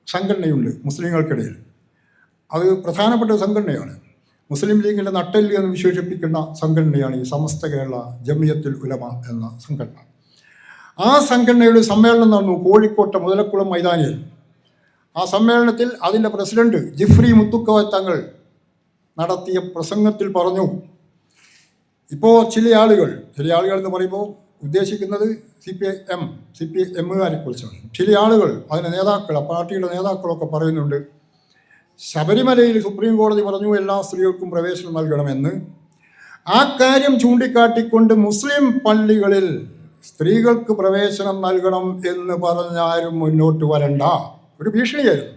സംഘടനയുണ്ട് മുസ്ലിങ്ങൾക്കിടയിൽ. അത് പ്രധാനപ്പെട്ട സംഘടനയാണ്. മുസ്ലിം ലീഗിൻ്റെ നട്ടെല്ല് എന്ന് വിശേഷിപ്പിക്കുന്ന സംഘടനയാണ് ഈ സമസ്ത കേരള ജംഇയ്യത്തുൽ ഉലമ എന്ന സംഘടന. ആ സംഘടനയുടെ സമ്മേളനം നടന്നു കോഴിക്കോട്ടെ മുതലക്കുളം മൈതാനിയിൽ. ആ സമ്മേളനത്തിൽ അതിൻ്റെ പ്രസിഡന്റ് ജിഫ്രി മുത്തുക്കോയ തങ്ങൾ നടത്തിയ പ്രസംഗത്തിൽ പറഞ്ഞു, ഇപ്പോൾ ചില ആളുകൾ എന്ന് പറയുമ്പോൾ ഉദ്ദേശിക്കുന്നത് CPM-കാരെ കുറിച്ചാണ്. ചില ആളുകൾ, അതിൻ്റെ നേതാക്കൾ, ആ പാർട്ടിയുടെ നേതാക്കളൊക്കെ പറയുന്നുണ്ട്, ശബരിമലയിൽ സുപ്രീം കോടതി പറഞ്ഞു എല്ലാ സ്ത്രീകൾക്കും പ്രവേശനം നൽകണമെന്ന്. ആ കാര്യം ചൂണ്ടിക്കാട്ടിക്കൊണ്ട് മുസ്ലിം പള്ളികളിൽ സ്ത്രീകൾക്ക് പ്രവേശനം നൽകണം എന്ന് പറഞ്ഞാരും മുന്നോട്ട് വരണ്ട, ഒരു ഭീഷണിയായിരുന്നു.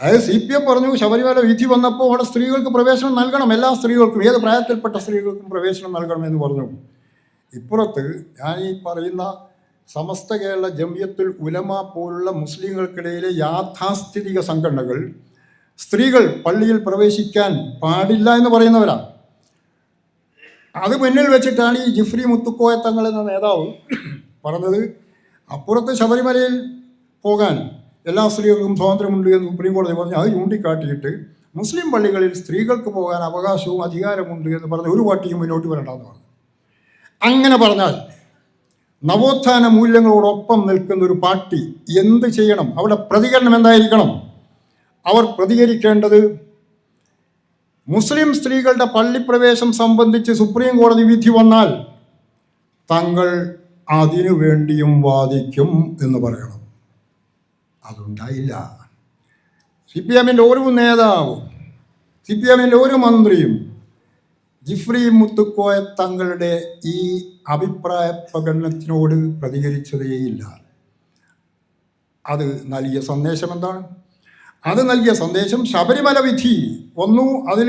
അതായത് CPM പറഞ്ഞു ശബരിമല വിധി വന്നപ്പോൾ അവിടെ സ്ത്രീകൾക്ക് പ്രവേശനം നൽകണം, എല്ലാ സ്ത്രീകൾക്കും, ഏത് പ്രായത്തിൽപ്പെട്ട സ്ത്രീകൾക്കും പ്രവേശനം നൽകണമെന്ന് പറഞ്ഞു. ഇപ്പുറത്ത് ഞാൻ ഈ പറയുന്ന സമസ്ത കേരള ജംഇയ്യത്തുൽ ഉലമ പോലുള്ള മുസ്ലിങ്ങൾക്കിടയിലെ യാഥാസ്ഥിതിക സംഘടനകൾ സ്ത്രീകൾ പള്ളിയിൽ പ്രവേശിക്കാൻ പാടില്ല എന്ന് പറയുന്നവരാണ്. അത് മുന്നിൽ വെച്ചിട്ടാണ് ഈ ജിഫ്രി മുത്തുക്കോയ തങ്ങൾ എന്ന നേതാവ് പറഞ്ഞത്, അപ്പുറത്ത് ശബരിമലയിൽ പോകാൻ എല്ലാ സ്ത്രീകൾക്കും സ്വാതന്ത്ര്യമുണ്ട് എന്ന് സുപ്രീം കോടതി പറഞ്ഞു. അത് ചൂണ്ടിക്കാട്ടിയിട്ട് മുസ്ലിം പള്ളികളിൽ സ്ത്രീകൾക്ക് പോകാൻ അവകാശവും അധികാരമുണ്ട് എന്ന് പറഞ്ഞ് ഒരു പാർട്ടിയും മുന്നോട്ട് വരണ്ടെന്ന് പറഞ്ഞു. അങ്ങനെ പറഞ്ഞാൽ നവോത്ഥാന മൂല്യങ്ങളോടൊപ്പം നിൽക്കുന്ന ഒരു പാർട്ടി എന്ത് ചെയ്യണം? അവിടെ പ്രതികരണം എന്തായിരിക്കണം? അവർ പ്രതികരിക്കേണ്ടത്, മുസ്ലിം സ്ത്രീകളുടെ പള്ളിപ്രവേശം സംബന്ധിച്ച് സുപ്രീം കോടതി വിധി വന്നാൽ തങ്ങൾ അതിനു വേണ്ടിയും വാദിക്കും എന്ന് പറയണം. അതുണ്ടായില്ല. CPM-ൻ്റെ ഒരു നേതാവും CPM-ൻ്റെ ഒരു മന്ത്രിയും ജിഫ്രി മുത്തുക്കോയ തങ്ങളുടെ ഈ അഭിപ്രായ പ്രകടനത്തിനോട് പ്രതികരിച്ചതേയില്ല. അത് നൽകിയ സന്ദേശം എന്താണ്? അത് നൽകിയ സന്ദേശം, ശബരിമല വിധി വന്നു, അതിൽ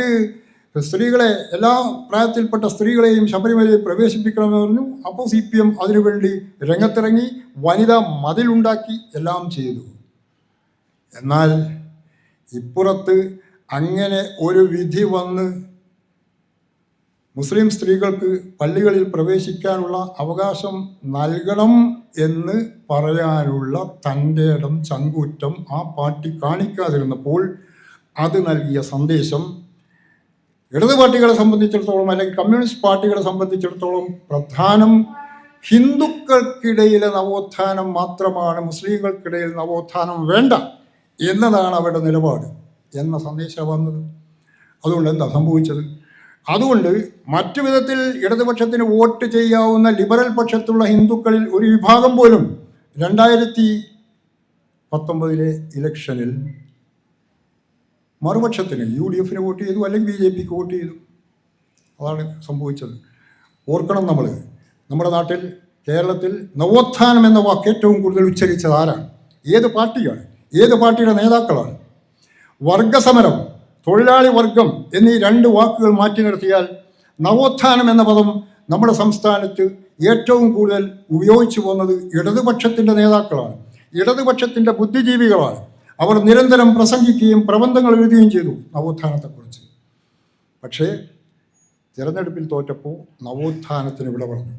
സ്ത്രീകളെ, എല്ലാ പ്രായത്തിൽപ്പെട്ട സ്ത്രീകളെയും ശബരിമലയിൽ പ്രവേശിപ്പിക്കണമെന്ന് പറഞ്ഞു. അപ്പോൾ CPM അതിനുവേണ്ടി രംഗത്തിറങ്ങി, വനിതാ മതിലുണ്ടാക്കി, എല്ലാം ചെയ്തു. എന്നാൽ ഇപ്പുറത്ത് അങ്ങനെ ഒരു വിധി വന്ന് മുസ്ലിം സ്ത്രീകൾക്ക് പള്ളികളിൽ പ്രവേശിക്കാനുള്ള അവകാശം നൽകണം എന്ന് പറയാനുള്ള തൻ്റെ ഇടം, ചങ്കൂറ്റം ആ പാർട്ടി കാണിക്കാതിരുന്നപ്പോൾ അത് നൽകിയ സന്ദേശം ഇടത് പാർട്ടികളെ സംബന്ധിച്ചിടത്തോളം, അല്ലെങ്കിൽ കമ്മ്യൂണിസ്റ്റ് പാർട്ടികളെ സംബന്ധിച്ചിടത്തോളം പ്രധാനം ഹിന്ദുക്കൾക്കിടയിലെ നവോത്ഥാനം മാത്രമാണ്, മുസ്ലിങ്ങൾക്കിടയിൽ നവോത്ഥാനം വേണ്ട എന്നതാണ് അവരുടെ നിലപാട് എന്ന സന്ദേശം വന്നത്. അതുകൊണ്ട് എന്താ സംഭവിച്ചത്? അതുകൊണ്ട് മറ്റു വിധത്തിൽ ഇടതുപക്ഷത്തിന് വോട്ട് ചെയ്യാവുന്ന ലിബറൽ പക്ഷത്തുള്ള ഹിന്ദുക്കളിൽ ഒരു വിഭാഗം പോലും 2019 ഇലക്ഷനിൽ മറുപക്ഷത്തിന് UDF വോട്ട് ചെയ്തു, അല്ലെങ്കിൽ BJPക്ക് വോട്ട് ചെയ്തു. അതാണ് സംഭവിച്ചത്. ഓർക്കണം, നമ്മുടെ നാട്ടിൽ, കേരളത്തിൽ നവോത്ഥാനം എന്ന വാക്ക് ഏറ്റവും കൂടുതൽ ഉച്ചരിച്ചത് ആരാണ്? ഏത് പാർട്ടിയാണ്? ഏത് പാർട്ടിയുടെ നേതാക്കളാണ്? വർഗസമരം, തൊഴിലാളി വർഗം എന്നീ 2 വാക്കുകൾ മാറ്റി നിർത്തിയാൽ നവോത്ഥാനം എന്ന പദം നമ്മുടെ സംസ്ഥാനത്ത് ഏറ്റവും കൂടുതൽ ഉപയോഗിച്ചു പോകുന്നത് ഇടതുപക്ഷത്തിൻ്റെ നേതാക്കളാണ്, ഇടതുപക്ഷത്തിൻ്റെ ബുദ്ധിജീവികളാണ്. അവർ നിരന്തരം പ്രസംഗിക്കുകയും പ്രബന്ധങ്ങൾ എഴുതുകയും ചെയ്തു നവോത്ഥാനത്തെക്കുറിച്ച്. പക്ഷേ തിരഞ്ഞെടുപ്പിൽ തോറ്റപ്പോൾ നവോത്ഥാനത്തിന് വിട പറഞ്ഞു.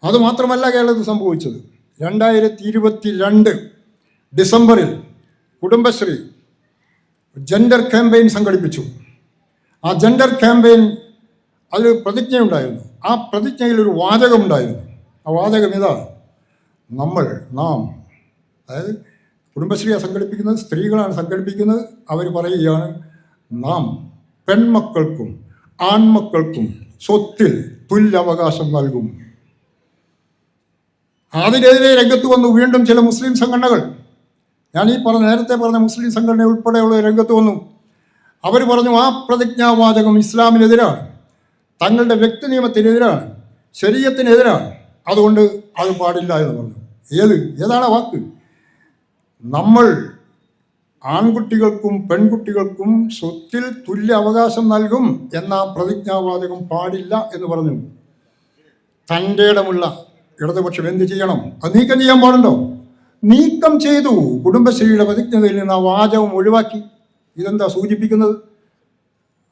അതുമാത്രമല്ല കേരളത്തിൽ സംഭവിച്ചത്. 2022 ഡിസംബറിൽ കുടുംബശ്രീ ജെൻഡർ ക്യാമ്പയിൻ സംഘടിപ്പിച്ചു. ആ ജെൻഡർ ക്യാമ്പയിൻ അതിൽ പ്രതിജ്ഞയുണ്ടായിരുന്നു. ആ പ്രതിജ്ഞയിൽ ഒരു വാചകമുണ്ടായിരുന്നു. ആ വാചകം ഇതാണ്: നാം. അതായത് കുടുംബശ്രീയാണ് സംഘടിപ്പിക്കുന്നത്, സ്ത്രീകളാണ് സംഘടിപ്പിക്കുന്നത്. അവർ പറയുകയാണ്, നാം പെൺമക്കൾക്കും ആൺമക്കൾക്കും സ്വത്തിൽ തുല്യാവകാശം നൽകും. അതിനെതിരെ രംഗത്ത് വന്നു വീണ്ടും ചില മുസ്ലിം സംഘടനകൾ. ഞാൻ നേരത്തെ പറഞ്ഞ മുസ്ലിം സംഘടന ഉൾപ്പെടെയുള്ള രംഗത്ത് വന്നു. അവർ പറഞ്ഞു, ആ പ്രതിജ്ഞാവാചകം ഇസ്ലാമിനെതിരാണ്, തങ്ങളുടെ വ്യക്തി നിയമത്തിനെതിരാണ്, ശരീഅത്തിനെതിരാണ്, അതുകൊണ്ട് അത് പാടില്ല എന്ന് പറഞ്ഞു. ഏതാണ് വാക്ക്? നമ്മൾ ആൺകുട്ടികൾക്കും പെൺകുട്ടികൾക്കും സ്വത്തിൽ തുല്യ അവകാശം നൽകും എന്ന പ്രതിജ്ഞാവാചകം പാടില്ല എന്ന് പറഞ്ഞു. തൻ്റെ ഇടമുള്ള ഇടതുപക്ഷം എന്ത് ചെയ്യണം? അത് നീക്കം ചെയ്യാൻ പാടുണ്ടോ? നീക്കം ചെയ്തു. കുടുംബശ്രീയുടെ പ്രതിജ്ഞതയിൽ നിന്ന് ആ വാചകം ഒഴിവാക്കി. ഇതെന്താ സൂചിപ്പിക്കുന്നത്?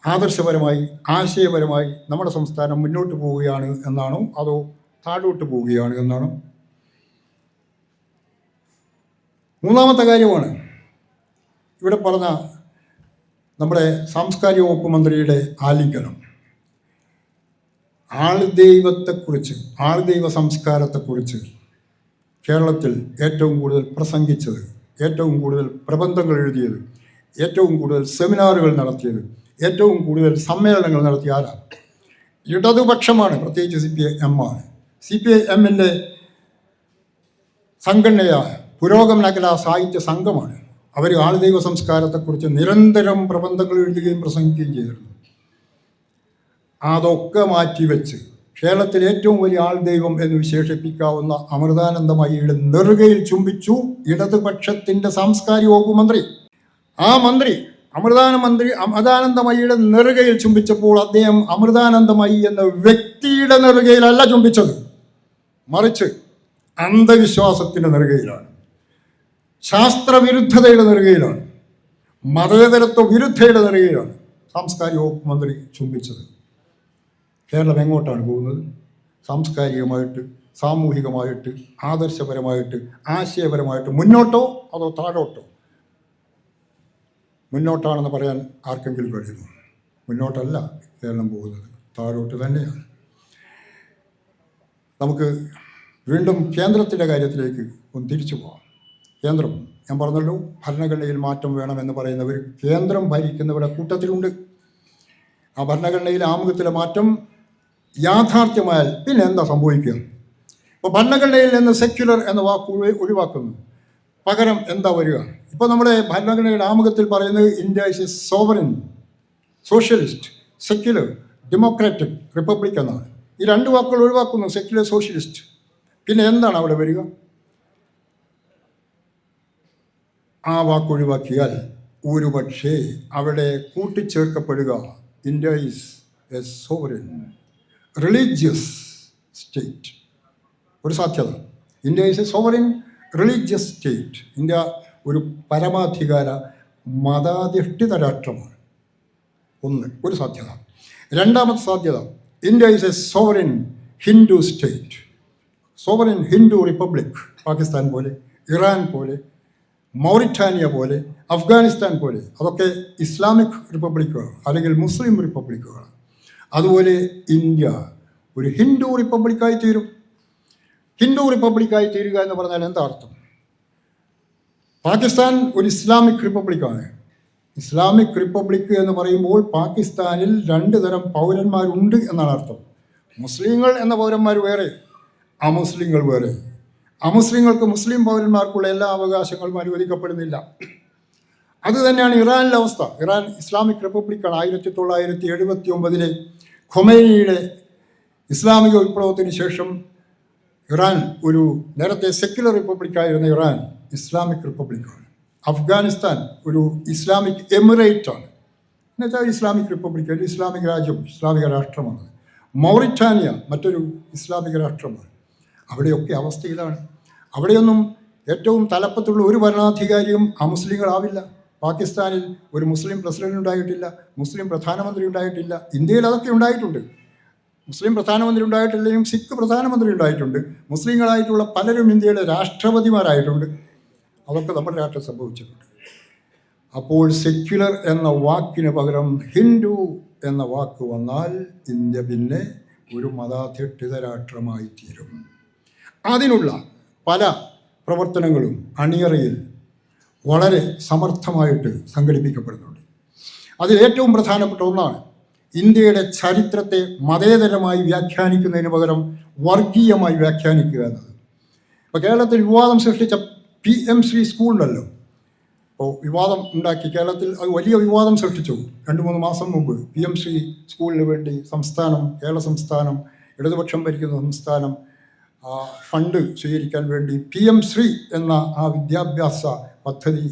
ആദർശപരമായി, ആശയപരമായി നമ്മുടെ സംസ്ഥാനം മുന്നോട്ട് പോവുകയാണ് എന്നാണോ, അതോ താഴോട്ട് പോവുകയാണ് എന്നാണോ? മൂന്നാമത്തെ കാര്യമാണ് ഇവിടെ പറഞ്ഞ നമ്മുടെ സാംസ്കാരിക വകുപ്പ് മന്ത്രിയുടെ ആലിംഗനം. ആൾദൈവത്തെക്കുറിച്ച്, ആൾദൈവ സംസ്കാരത്തെക്കുറിച്ച് കേരളത്തിൽ ഏറ്റവും കൂടുതൽ പ്രസംഗിച്ചത്, ഏറ്റവും കൂടുതൽ പ്രബന്ധങ്ങൾ എഴുതിയത്, ഏറ്റവും കൂടുതൽ സെമിനാറുകൾ നടത്തിയത്, ഏറ്റവും കൂടുതൽ സമ്മേളനങ്ങൾ നടത്തിയ ആരാണ്? ഇടതുപക്ഷമാണ്, പ്രത്യേകിച്ച് CPIM ആണ്. CPIMൻ്റെ സംഘടനയായ പുരോഗമന കലാ സാഹിത്യ സംഘമാണ്. അവർ ആൾദൈവ സംസ്കാരത്തെക്കുറിച്ച് നിരന്തരം പ്രബന്ധങ്ങൾ എഴുതുകയും പ്രസംഗിക്കുകയും ചെയ്തിരുന്നു. അതൊക്കെ മാറ്റിവെച്ച് കേരളത്തിൽ ഏറ്റവും വലിയ ആൾദൈവം എന്ന് വിശേഷിപ്പിക്കാവുന്ന അമൃതാനന്ദമയിയുടെ നെറുകയിൽ ചുംബിച്ചു ഇടതുപക്ഷത്തിൻ്റെ സാംസ്കാരിക വകുപ്പ് മന്ത്രി. ആ മന്ത്രി അമൃതാനന്ദമയിയുടെ നെറുകയിൽ ചുംബിച്ചപ്പോൾ അദ്ദേഹം അമൃതാനന്ദമയി എന്ന വ്യക്തിയുടെ നെറുകയിലല്ല ചുംബിച്ചത്, മറിച്ച് അന്ധവിശ്വാസത്തിൻ്റെ നെറുകയിലാണ്, ശാസ്ത്രവിരുദ്ധതയുടെ നെറുകയിലാണ്, മതേതരത്വ വിരുദ്ധയുടെ നെറുകയിലാണ് സാംസ്കാരിക വകുപ്പ് മന്ത്രി ചുംബിച്ചത്. കേരളം എങ്ങോട്ടാണ് പോകുന്നത്? സാംസ്കാരികമായിട്ട്, സാമൂഹികമായിട്ട്, ആദർശപരമായിട്ട്, ആശയപരമായിട്ട് മുന്നോട്ടോ അതോ താഴോട്ടോ? മുന്നോട്ടാണെന്ന് പറയാൻ ആർക്കെങ്കിലും കഴിയുമോ? മുന്നോട്ടല്ല കേരളം പോകുന്നത്, താഴോട്ട് തന്നെയാണ്. നമുക്ക് വീണ്ടും കേന്ദ്രത്തിൻ്റെ കാര്യത്തിലേക്ക് ഒന്ന് തിരിച്ചു പോകാം. കേന്ദ്രം, ഞാൻ പറഞ്ഞല്ലോ, ഭരണഘടനയിൽ മാറ്റം വേണമെന്ന് പറയുന്നവർ കേന്ദ്രം ഭരിക്കുന്നവരുടെ കൂട്ടത്തിലുണ്ട്. ആ ഭരണഘടനയിലെ ആമുഖത്തിലെ മാറ്റം യാഥാർത്ഥ്യമായാൽ പിന്നെ എന്താ സംഭവിക്കുക? ഇപ്പോൾ ഭരണഘടനയിൽ നിന്ന് സെക്യുലർ എന്ന വാക്ക് ഒഴിവാക്കുന്നു, പകരം എന്താ വരിക? ഇപ്പോൾ നമ്മുടെ ഭരണഘടനയുടെ ആമുഖത്തിൽ പറയുന്നത് India is a sovereign, socialist, secular, democratic republic എന്നാണ്. ഈ രണ്ട് വാക്കുകൾ ഒഴിവാക്കുന്നു, സെക്യുലർ, സോഷ്യലിസ്റ്റ്. പിന്നെ എന്താണ് അവിടെ വരിക? ആ വാക്ക് ഒഴിവാക്കിയാൽ ഒരുപക്ഷേ അവിടെ കൂട്ടിച്ചേർക്കപ്പെടുക India is a sovereign religious state. ഒരു സാധ്യത. India is a sovereign religious state. India ഒരു പരമാധികാര മതാധിഷ്ഠിത രാഷ്ട്രമാണ്. ഒരു സാധ്യത. രണ്ടാമത്തെ സാധ്യത, India is a sovereign Hindu state, sovereign Hindu republic. Pakistan പോലെ, ഇറാൻ പോലെ, മൗറിറ്റാനിയ പോലെ, അഫ്ഗാനിസ്ഥാൻ പോലെ, അതൊക്കെ ഇസ്ലാമിക് റിപ്പബ്ലിക്കുകളാണ്, അല്ലെങ്കിൽ മുസ്ലിം റിപ്പബ്ലിക്കുകളാണ്. അതുപോലെ ഇന്ത്യ ഒരു ഹിന്ദു റിപ്പബ്ലിക്കായി തീരും. ഹിന്ദു റിപ്പബ്ലിക്കായി തീരുക എന്ന് പറഞ്ഞാൽ എന്താ അർത്ഥം? പാകിസ്ഥാൻ ഒരു ഇസ്ലാമിക് റിപ്പബ്ലിക്കാണ്. ഇസ്ലാമിക് റിപ്പബ്ലിക് എന്ന് പറയുമ്പോൾ പാകിസ്ഥാനിൽ 2 തരം പൗരന്മാരുണ്ട് എന്നാണ് അർത്ഥം. മുസ്ലിങ്ങൾ എന്ന പൗരന്മാർ വേറെ, അമുസ്ലിങ്ങൾ വേറെ. അമുസ്ലിങ്ങൾക്ക് മുസ്ലിം പൗരന്മാർക്കുള്ള എല്ലാ അവകാശങ്ങളും അനുവദിക്കപ്പെടുന്നില്ല. അതുതന്നെയാണ് ഇറാനിലെ അവസ്ഥ. Iran Islamic റിപ്പബ്ലിക്കാണ്. 1979 ഖൊമൈനിയുടെ ഇസ്ലാമിക വിപ്ലവത്തിന് ശേഷം ഇറാൻ ഒരു നേരത്തെ സെക്യുലർ റിപ്പബ്ലിക്കായിരുന്ന ഇറാൻ ഇസ്ലാമിക് റിപ്പബ്ലിക്കാണ്. അഫ്ഗാനിസ്ഥാൻ ഒരു ഇസ്ലാമിക് എമിറേറ്റ് ആണ്. എന്നുവെച്ചാൽ ഇസ്ലാമിക് റിപ്പബ്ലിക് ഒരു ഇസ്ലാമിക രാജ്യം, ഇസ്ലാമിക രാഷ്ട്രമാണ്. മൗറിറ്റാനിയ മറ്റൊരു ഇസ്ലാമിക രാഷ്ട്രമാണ്. അവിടെയൊക്കെ അവസ്ഥ ഇതാണ്. അവിടെയൊന്നും ഏറ്റവും തലപ്പത്തുള്ള ഒരു ഭരണാധികാരിയും അമുസ്ലിങ്ങളാവില്ല. പാകിസ്ഥാനിൽ ഒരു മുസ്ലിം പ്രസിഡന്റ് ഉണ്ടായിട്ടില്ല, മുസ്ലിം പ്രധാനമന്ത്രി ഉണ്ടായിട്ടില്ല. ഇന്ത്യയിൽ അതൊക്കെ ഉണ്ടായിട്ടുണ്ട്. മുസ്ലിം പ്രധാനമന്ത്രി ഉണ്ടായിട്ടില്ലെങ്കിലും സിഖ് പ്രധാനമന്ത്രി ഉണ്ടായിട്ടുണ്ട്. മുസ്ലിങ്ങളായിട്ടുള്ള പലരും ഇന്ത്യയുടെ രാഷ്ട്രപതിമാരായിട്ടുണ്ട്. അതൊക്കെ നമ്മുടെ രാഷ്ട്രം സംഭവിച്ചിട്ടുണ്ട്. അപ്പോൾ സെക്യുലർ എന്ന വാക്കിന് പകരം ഹിന്ദു എന്ന വാക്ക് വന്നാൽ ഇന്ത്യ പിന്നെ ഒരു മതാധിഷ്ഠിത രാഷ്ട്രമായി തീരും. അതിനുള്ള പല പ്രവർത്തനങ്ങളും അണിയറയിൽ വളരെ സമർത്ഥമായിട്ട് സംഘടിപ്പിക്കപ്പെടുന്നുണ്ട്. അതിൽ ഏറ്റവും പ്രധാനപ്പെട്ട ഒന്നാണ് ഇന്ത്യയുടെ ചരിത്രത്തെ മതേതരമായി വ്യാഖ്യാനിക്കുന്നതിന് പകരം വർഗീയമായി വ്യാഖ്യാനിക്കുക എന്നത്. ഇപ്പോൾ കേരളത്തിൽ വിവാദം സൃഷ്ടിച്ച PMC സ്കൂൾ ഉണ്ടല്ലോ. അപ്പോൾ വിവാദം ഉണ്ടാക്കി കേരളത്തിൽ അത് വലിയ വിവാദം സൃഷ്ടിച്ചു. 2-3 മാസം മുമ്പ് PMC സ്കൂളിന് വേണ്ടി കേരള സംസ്ഥാനം, ഇടതുപക്ഷം ഭരിക്കുന്ന സംസ്ഥാനം ഫണ്ട് സ്വീകരിക്കാൻ വേണ്ടി PM-ശ്രീ എന്ന ആ വിദ്യാഭ്യാസ പദ്ധതി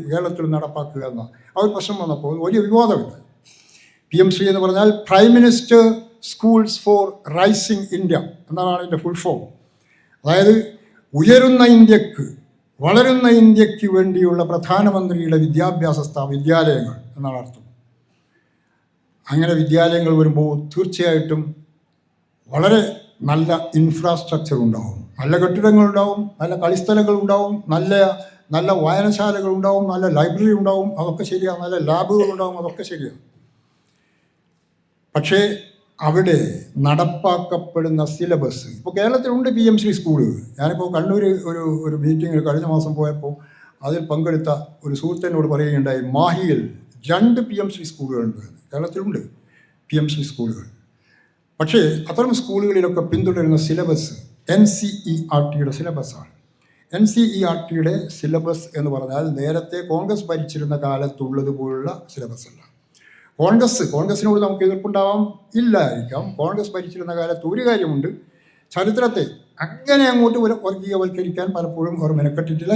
കേരളത്തിൽ നടപ്പാക്കുക എന്ന ആ ഒരു പ്രശ്നം വന്നപ്പോൾ വലിയ വിവാദമുണ്ട്. PM-ശ്രീ എന്ന് പറഞ്ഞാൽ prime minister schools four rising India എന്നാണ് അതിൻ്റെ ഫുൾ ഫോം. അതായത് ഉയരുന്ന ഇന്ത്യക്ക്, വളരുന്ന ഇന്ത്യക്ക് വേണ്ടിയുള്ള പ്രധാനമന്ത്രിയുടെ വിദ്യാലയങ്ങൾ എന്നാണ് അർത്ഥം. അങ്ങനെ വിദ്യാലയങ്ങൾ വരുമ്പോൾ തീർച്ചയായിട്ടും വളരെ നല്ല ഇൻഫ്രാസ്ട്രക്ചർ ഉണ്ടാവും, നല്ല കെട്ടിടങ്ങളുണ്ടാവും, നല്ല കളിസ്ഥലങ്ങളുണ്ടാവും, നല്ല വായനശാലകളുണ്ടാവും, നല്ല ലൈബ്രറി ഉണ്ടാവും, അതൊക്കെ ശരിയാണ്. നല്ല ലാബുകളുണ്ടാവും, അതൊക്കെ ശരിയാണ്. പക്ഷേ അവിടെ നടപ്പാക്കപ്പെടുന്ന സിലബസ്, ഇപ്പോൾ കേരളത്തിലുണ്ട് PMC സ്കൂളുകൾ. ഞാനിപ്പോൾ കണ്ണൂർ ഒരു മീറ്റിങ്ങിൽ കഴിഞ്ഞ മാസം പോയപ്പോൾ അതിൽ പങ്കെടുത്ത ഒരു സുഹൃത്തിനോട് പറയുകയുണ്ടായി, മാഹിയിൽ 2 PMC സ്കൂളുകളുണ്ട്. കേരളത്തിലുണ്ട് PMC സ്കൂളുകൾ. പക്ഷേ അത്തരം സ്കൂളുകളിലൊക്കെ പിന്തുടരുന്ന സിലബസ് NCERTയുടെ സിലബസാണ്. NCERTയുടെ സിലബസ് എന്ന് പറഞ്ഞാൽ നേരത്തെ കോൺഗ്രസ് ഭരിച്ചിരുന്ന കാലത്തുള്ളതുപോലുള്ള സിലബസ് അല്ല. കോൺഗ്രസിനോട് നമുക്ക് എതിർപ്പുണ്ടാവാം, ഇല്ലായിരിക്കാം. കോൺഗ്രസ് ഭരിച്ചിരുന്ന കാലത്ത് ഒരു കാര്യമുണ്ട്, ചരിത്രത്തെ അങ്ങനെ അങ്ങോട്ട് വർഗീയവൽക്കരിക്കാൻ പലപ്പോഴും അവർ മെനക്കെട്ടിട്ടില്ല.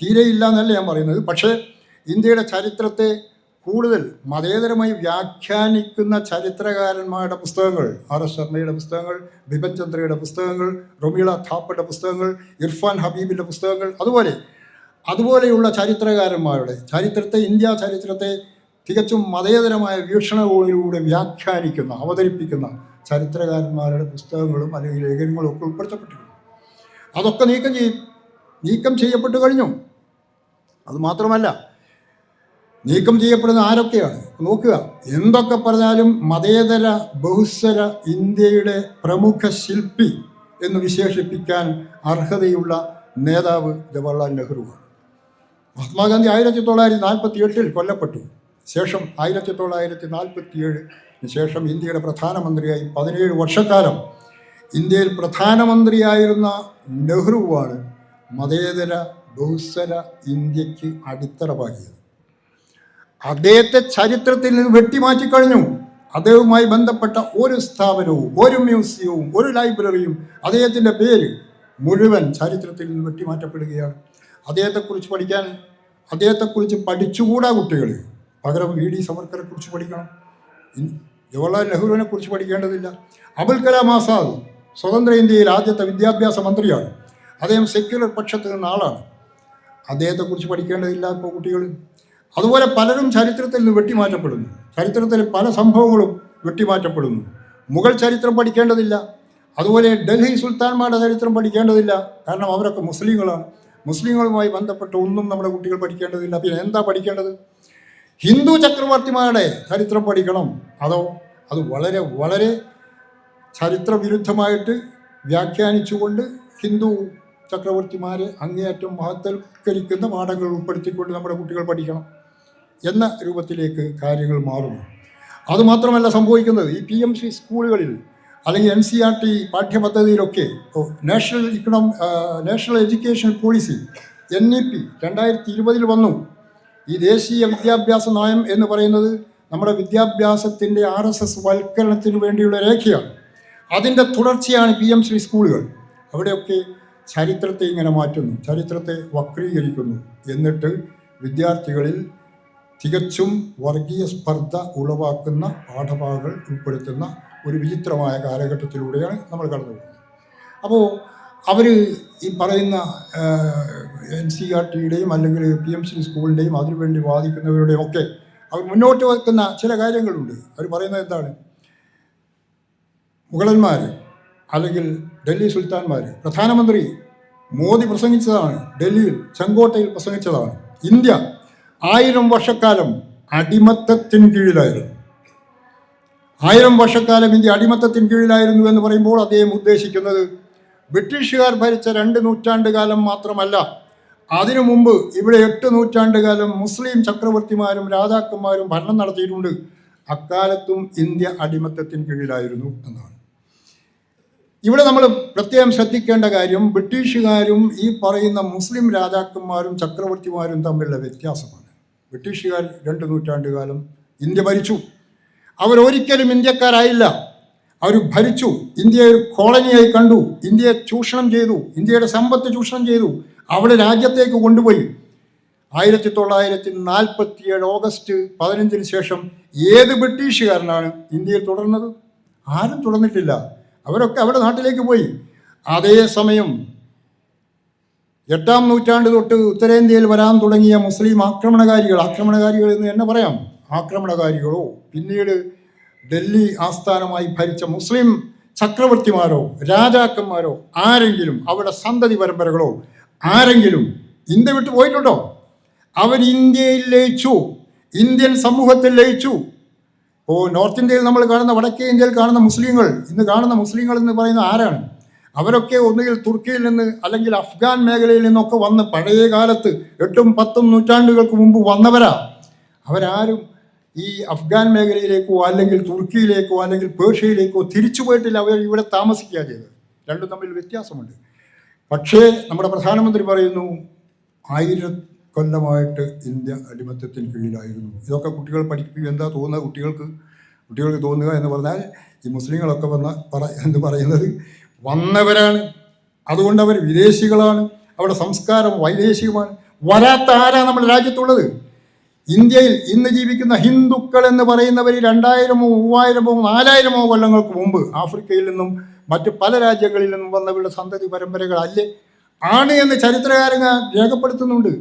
തീരെ ഇല്ല എന്നല്ല ഞാൻ പറയുന്നത്. പക്ഷേ ഇന്ത്യയുടെ ചരിത്രത്തെ കൂടുതൽ മതേതരമായി വ്യാഖ്യാനിക്കുന്ന ചരിത്രകാരന്മാരുടെ പുസ്തകങ്ങൾ, RS ശർമ്മയുടെ പുസ്തകങ്ങൾ, ബിപിൻ ചന്ദ്രയുടെ പുസ്തകങ്ങൾ, റൊമീള ഥാപ്പയുടെ പുസ്തകങ്ങൾ, ഇർഫാൻ ഹബീബിൻ്റെ പുസ്തകങ്ങൾ, അതുപോലെയുള്ള ചരിത്രകാരന്മാരുടെ ഇന്ത്യ ചരിത്രത്തെ തികച്ചും മതേതരമായ വീക്ഷണകോണിലൂടെ അവതരിപ്പിക്കുന്ന ചരിത്രകാരന്മാരുടെ പുസ്തകങ്ങളും അല്ലെങ്കിൽ ലേഖനങ്ങളും ഒക്കെ ഉൾപ്പെടുത്തപ്പെട്ടിരുന്നു. അതൊക്കെ നീക്കം ചെയ്യപ്പെട്ടു കഴിഞ്ഞു. അതുമാത്രമല്ല, നീക്കം ചെയ്യപ്പെടുന്ന ആരൊക്കെയാണ് നോക്കുക. എന്തൊക്കെ പറഞ്ഞാലും മതേതര ബഹുസ്വര ഇന്ത്യയുടെ പ്രമുഖ ശില്പി എന്ന് വിശേഷിപ്പിക്കാൻ അർഹതയുള്ള നേതാവ് ജവഹർലാൽ നെഹ്റുവാണ്. മഹാത്മാഗാന്ധി 1948 കൊല്ലപ്പെട്ടു. ശേഷം 1947 ശേഷം ഇന്ത്യയുടെ പ്രധാനമന്ത്രിയായി 17 വർഷക്കാലം ഇന്ത്യയിൽ പ്രധാനമന്ത്രിയായിരുന്ന നെഹ്റുവാണ് മതേതര ബഹുസ്വര ഇന്ത്യക്ക് അടിത്തറ പാകിയത്. അദ്ദേഹത്തെ ചരിത്രത്തിൽ നിന്ന് വെട്ടിമാറ്റിക്കഴിഞ്ഞു. അദ്ദേഹവുമായി ബന്ധപ്പെട്ട ഒരു സ്ഥാപനവും, ഒരു മ്യൂസിയവും, ഒരു ലൈബ്രറിയും, അദ്ദേഹത്തിൻ്റെ പേര് മുഴുവൻ ചരിത്രത്തിൽ നിന്ന് വെട്ടിമാറ്റപ്പെടുകയാണ്. അദ്ദേഹത്തെക്കുറിച്ച് പഠിച്ചുകൂടാ കുട്ടികൾ. പകരം VD സവർക്കറെ കുറിച്ച് പഠിക്കണം, ജവഹർലാൽ നെഹ്റുവിനെ കുറിച്ച് പഠിക്കേണ്ടതില്ല. അബുൽ കലാം ആസാദ് സ്വതന്ത്ര ഇന്ത്യയിൽ ആദ്യത്തെ വിദ്യാഭ്യാസ മന്ത്രിയാണ്. അദ്ദേഹം സെക്യുലർ പക്ഷത്ത് നിന്ന ആളാണ്. അദ്ദേഹത്തെക്കുറിച്ച് പഠിക്കേണ്ടതില്ല ഇപ്പോൾ കുട്ടികൾ. അതുപോലെ പലരും ചരിത്രത്തിൽ നിന്ന് വെട്ടിമാറ്റപ്പെടുന്നു. ചരിത്രത്തിലെ പല സംഭവങ്ങളും വെട്ടിമാറ്റപ്പെടുന്നു. മുഗൾ ചരിത്രം പഠിക്കേണ്ടതില്ല. അതുപോലെ ഡൽഹി സുൽത്താൻമാരുടെ ചരിത്രം പഠിക്കേണ്ടതില്ല. കാരണം അവരൊക്കെ മുസ്ലിങ്ങളാണ്. മുസ്ലിങ്ങളുമായി ബന്ധപ്പെട്ട ഒന്നും നമ്മുടെ കുട്ടികൾ പഠിക്കേണ്ടതില്ല. പിന്നെ എന്താ പഠിക്കേണ്ടത്? ഹിന്ദു ചക്രവർത്തിമാരുടെ ചരിത്രം പഠിക്കണം. അത് വളരെ വളരെ ചരിത്രവിരുദ്ധമായിട്ട് വ്യാഖ്യാനിച്ചുകൊണ്ട് ഹിന്ദു ചക്രവർത്തിമാരെ അങ്ങേയറ്റം മഹത്വവൽക്കരിക്കുന്ന പാഠങ്ങൾ ഉൾപ്പെടുത്തിക്കൊണ്ട് നമ്മുടെ കുട്ടികൾ പഠിക്കണം എന്ന രൂപത്തിലേക്ക് കാര്യങ്ങൾ മാറുന്നു. അതുമാത്രമല്ല സംഭവിക്കുന്നത്, ഈ PMC സ്കൂളുകളിൽ അല്ലെങ്കിൽ NCERT പാഠ്യപദ്ധതിയിലൊക്കെ നാഷണൽ എഡ്യൂക്കേഷൻ പോളിസി NEP 2020 വന്നു. ഈ ദേശീയ വിദ്യാഭ്യാസ നയം എന്ന് പറയുന്നത് നമ്മുടെ വിദ്യാഭ്യാസത്തിൻ്റെ RSS വൽക്കരണത്തിന് വേണ്ടിയുള്ള രേഖയാണ്. അതിൻ്റെ തുടർച്ചയാണ് PMC സ്കൂളുകൾ. അവിടെയൊക്കെ ചരിത്രത്തെ ഇങ്ങനെ മാറ്റുന്നു, ചരിത്രത്തെ വക്രീകരിക്കുന്നു. എന്നിട്ട് വിദ്യാർത്ഥികളിൽ തികച്ചും വർഗീയ സ്പർദ്ധ ഉളവാക്കുന്ന പാഠഭാഗങ്ങൾ ഉൾപ്പെടുത്തുന്ന ഒരു വിചിത്രമായ കാലഘട്ടത്തിലൂടെയാണ് നമ്മൾ കടന്നു പോകുന്നത്. അപ്പോൾ അവർ ഈ പറയുന്ന NCERT-യുടെയും അല്ലെങ്കിൽ PMC സ്കൂളിൻ്റെയും അതിനുവേണ്ടി വാദിക്കുന്നവരുടെയും ഒക്കെ അവർ മുന്നോട്ട് വെക്കുന്ന ചില കാര്യങ്ങളുണ്ട്. അവർ പറയുന്നത് എന്താണ്? മുഗളന്മാർ അല്ലെങ്കിൽ ഡൽഹി സുൽത്താൻമാർ, പ്രധാനമന്ത്രി മോദി പ്രസംഗിച്ചതാണ്, ഡൽഹിയിൽ ചെങ്കോട്ടയിൽ പ്രസംഗിച്ചതാണ്. ഇന്ത്യ 1000 വർഷക്കാലം അടിമത്തത്തിന് കീഴിലായിരുന്നു. 1000 വർഷക്കാലം ഇന്ത്യ അടിമത്തത്തിന് കീഴിലായിരുന്നു എന്ന് പറയുമ്പോൾ അദ്ദേഹം ഉദ്ദേശിക്കുന്നത് ബ്രിട്ടീഷുകാർ ഭരിച്ച 2 നൂറ്റാണ്ട് കാലം മാത്രമല്ല, അതിനു മുമ്പ് ഇവിടെ 8 നൂറ്റാണ്ട് കാലം മുസ്ലിം ചക്രവർത്തിമാരും രാജാക്കന്മാരും ഭരണം നടത്തിയിട്ടുണ്ട്. അക്കാലത്തും ഇന്ത്യ അടിമത്തത്തിന് കീഴിലായിരുന്നു എന്നാണ്. ഇവിടെ നമ്മൾ പ്രത്യേകം ശ്രദ്ധിക്കേണ്ട കാര്യം ബ്രിട്ടീഷുകാരും ഈ പറയുന്ന മുസ്ലിം രാജാക്കന്മാരും ചക്രവർത്തിമാരും തമ്മിലുള്ള വ്യത്യാസമാണ്. ബ്രിട്ടീഷുകാർ 2 നൂറ്റാണ്ട് കാലം ഇന്ത്യ ഭരിച്ചു. അവരൊരിക്കലും ഇന്ത്യക്കാരായില്ല. അവർ ഭരിച്ചു, ഇന്ത്യയെ ഒരു കോളനിയായി കണ്ടു, ഇന്ത്യയെ ചൂഷണം ചെയ്തു, ഇന്ത്യയുടെ സമ്പത്ത് ചൂഷണം ചെയ്തു, അവിടെ രാജ്യത്തേക്ക് കൊണ്ടുപോയി. 1947 ഓഗസ്റ്റ് 15 ശേഷം ഏത് ബ്രിട്ടീഷുകാരനാണ് ഇന്ത്യയിൽ തുടർന്നത്? ആരും തുടർന്നിട്ടില്ല. അവരൊക്കെ അവരുടെ നാട്ടിലേക്ക് പോയി. അതേസമയം 8-ാം നൂറ്റാണ്ട് തൊട്ട് ഉത്തരേന്ത്യയിൽ വരാൻ തുടങ്ങിയ മുസ്ലിം ആക്രമണകാരികൾ എന്ന് തന്നെ പറയാം, ആക്രമണകാരികളോ പിന്നീട് ഡൽഹി ആസ്ഥാനമായി ഭരിച്ച മുസ്ലിം ചക്രവർത്തിമാരോ രാജാക്കന്മാരോ ആരെങ്കിലും, അവരുടെ സന്തതി പരമ്പരകളോ ആരെങ്കിലും ഇന്ത്യ വിട്ടു പോയിട്ടുണ്ടോ? അവർ ഇന്ത്യയിൽ ലയിച്ചു, ഇന്ത്യൻ സമൂഹത്തിൽ ലയിച്ചു. നോർത്ത് ഇന്ത്യയിൽ നമ്മൾ കാണുന്ന, വടക്കേ ഇന്ത്യയിൽ കാണുന്ന മുസ്ലിങ്ങൾ, ഇന്ന് കാണുന്ന മുസ്ലിങ്ങൾ എന്ന് പറയുന്ന ആരാണ്? അവരൊക്കെ ഒന്നുകിൽ തുർക്കിയിൽ നിന്ന് അല്ലെങ്കിൽ അഫ്ഗാൻ മേഖലയിൽ നിന്നൊക്കെ വന്ന് പഴയ കാലത്ത് 8ഉം 10ഉം നൂറ്റാണ്ടുകൾക്ക് മുമ്പ് വന്നവരാ. അവരാരും ഈ അഫ്ഗാൻ മേഖലയിലേക്കോ അല്ലെങ്കിൽ തുർക്കിയിലേക്കോ അല്ലെങ്കിൽ പേർഷ്യയിലേക്കോ തിരിച്ചു പോയിട്ടില്ല. അവർ ഇവിടെ താമസിക്കുക ചെയ്തത്. രണ്ടും തമ്മിൽ വ്യത്യാസമുണ്ട്. പക്ഷേ നമ്മുടെ പ്രധാനമന്ത്രി പറയുന്നു 1000 കൊല്ലമായിട്ട് ഇന്ത്യ അടിമത്തത്തിന് കീഴിലായിരുന്നു. ഇതൊക്കെ കുട്ടികൾ പഠിപ്പിക്കും. എന്താ തോന്നുക കുട്ടികൾക്ക് തോന്നുക എന്ന് പറഞ്ഞാൽ ഈ മുസ്ലിങ്ങളൊക്കെ എന്ന് പറയുന്നത് വന്നവരാണ്, അതുകൊണ്ട് അവർ വിദേശികളാണ്, അവരുടെ സംസ്കാരം വൈദേശികമാണ്. വരാത്ത ആരാ നമ്മുടെ രാജ്യത്തുള്ളത്? ഇന്ത്യയിൽ ഇന്ന് ജീവിക്കുന്ന ഹിന്ദുക്കൾ എന്ന് പറയുന്നവർ 2000-ഓ 3000-ഓ 4000-ഓ കൊല്ലങ്ങൾക്ക് മുമ്പ് ആഫ്രിക്കയിൽ നിന്നും മറ്റ് പല രാജ്യങ്ങളിൽ നിന്നും വന്നവരുടെ സന്തതി പരമ്പരകളല്ലേ ആണ് എന്ന് ചരിത്രകാരൻ രേഖപ്പെടുത്തുന്നുണ്ട്.